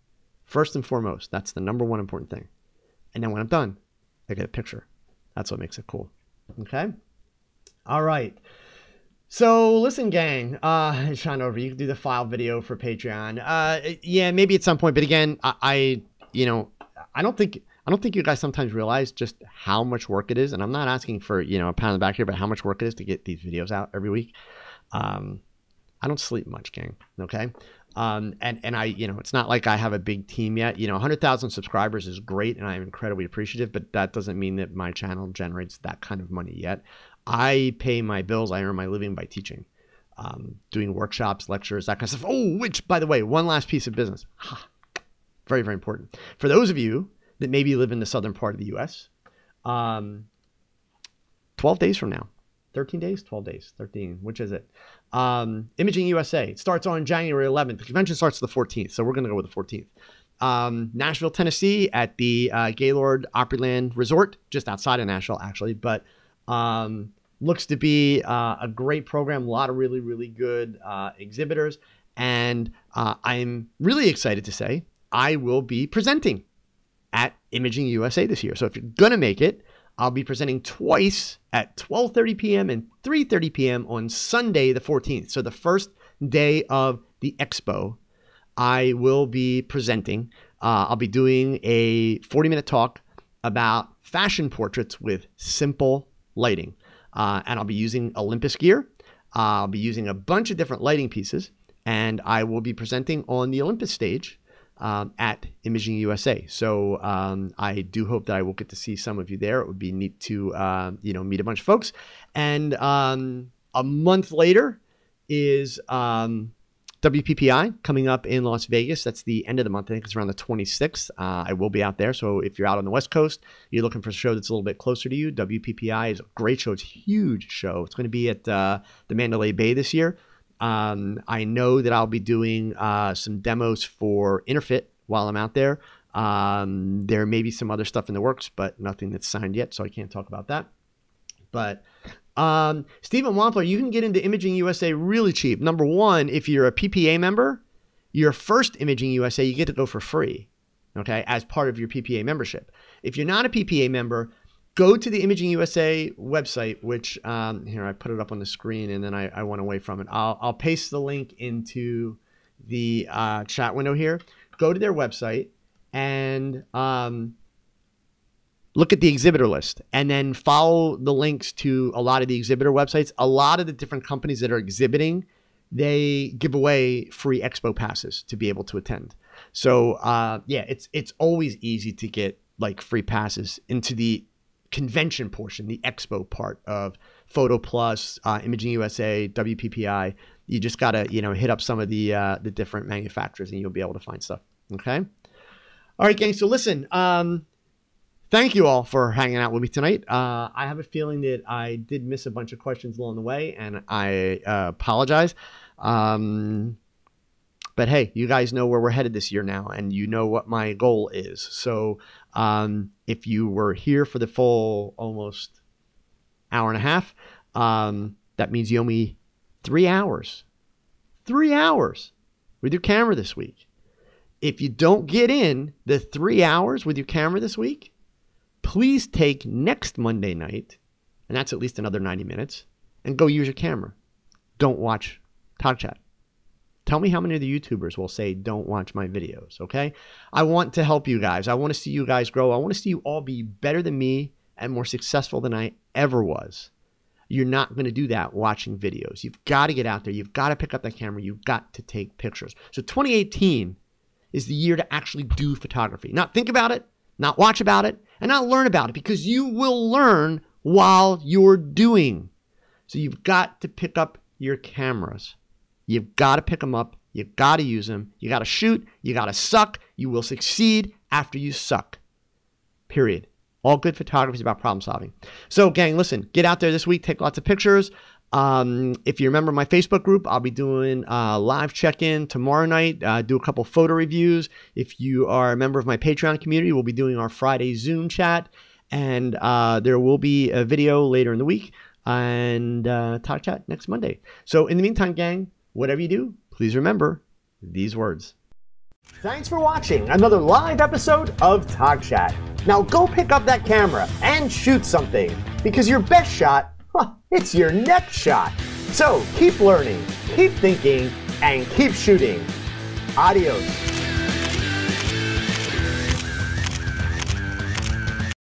Speaker 2: First and foremost, that's the number one important thing. And then when I'm done, I get a picture. That's what makes it cool. Okay? All right. So listen, gang, Sean over, you can do the file video for Patreon. Yeah, maybe at some point, but again, I don't think you guys sometimes realize just how much work it is. And I'm not asking for, a pat on the back here, but how much work it is to get these videos out every week. I don't sleep much, gang. Okay. And I, it's not like I have a big team yet. 100,000 subscribers is great, and I'm incredibly appreciative, but that doesn't mean that my channel generates that kind of money yet. I pay my bills. I earn my living by teaching, doing workshops, lectures, that kind of stuff. Oh, which, by the way, one last piece of business. Very, very important. For those of you that maybe live in the southern part of the U.S., 12 days from now, 13 days, 12 days, 13, which is it? Imaging USA. It starts on January 11th. The convention starts the 14th, so we're going to go with the 14th. Nashville, Tennessee at the Gaylord Opryland Resort, just outside of Nashville, actually, but looks to be a great program. A lot of really, really good exhibitors, and I'm really excited to say I will be presenting at Imaging USA this year. So if you're going to make it, I'll be presenting twice at 12:30 p.m. and 3:30 p.m. on Sunday, the 14th. So the first day of the expo, I will be presenting. I'll be doing a 40-minute talk about fashion portraits with simple lighting. And I'll be using Olympus gear. I'll be using a bunch of different lighting pieces. And I will be presenting on the Olympus stage at Imaging USA. So I do hope that I will get to see some of you there. It would be neat to meet a bunch of folks. And a month later is WPPI coming up in Las Vegas. That's the end of the month. I think it's around the 26th. I will be out there. So if you're out on the West Coast, you're looking for a show that's a little bit closer to you, WPPI is a great show. It's a huge show. It's going to be at the Mandalay Bay this year. I know that I'll be doing some demos for Interfit while I'm out there. There may be some other stuff in the works, but nothing that's signed yet, so I can't talk about that. But Stephen Wampler, you can get into Imaging USA really cheap. Number one, if you're a PPA member, your first Imaging USA, you get to go for free, okay, as part of your PPA membership. If you're not a PPA member, go to the Imaging USA website, which here, I put it up on the screen and then I went away from it. I'll paste the link into the chat window here. Go to their website and look at the exhibitor list and then follow the links to a lot of the exhibitor websites. A lot of the different companies that are exhibiting, they give away free expo passes to be able to attend. So yeah, it's always easy to get like free passes into the convention portion, the expo part of Photo Plus, Imaging USA, WPPI. You just gotta, you know, hit up some of the different manufacturers and you'll be able to find stuff. Okay. All right, gang. So listen, thank you all for hanging out with me tonight. I have a feeling that I did miss a bunch of questions along the way, and I apologize. But hey, you guys know where we're headed this year now, and you know what my goal is. So if you were here for the full almost hour and a half, that means you owe me 3 hours. 3 hours with your camera this week. If you don't get in the 3 hours with your camera this week, please take next Monday night, and that's at least another 90 minutes, and go use your camera. Don't watch TogChat. Tell me how many of the YouTubers will say, don't watch my videos, okay? I want to help you guys. I want to see you guys grow. I want to see you all be better than me and more successful than I ever was. You're not going to do that watching videos. You've got to get out there. You've got to pick up that camera. You've got to take pictures. So 2018 is the year to actually do photography. Not think about it, not watch about it, and not learn about it, because you will learn while you're doing. So you've got to pick up your cameras. You've got to pick them up. You've got to use them. You got to shoot. You got to suck. You will succeed after you suck. Period. All good photography is about problem solving. So, gang, listen, get out there this week. Take lots of pictures. If you remember my Facebook group, I'll be doing live check-in tomorrow night. Do a couple photo reviews. If you are a member of my Patreon community, we'll be doing our Friday Zoom chat. And there will be a video later in the week. And TogChat next Monday. So, in the meantime, gang, whatever you do, please remember these words. Thanks for watching another live episode of TogChat. Now go pick up that camera and shoot something, because your best shot, it's your next shot. So keep learning, keep thinking, and keep shooting. Adios.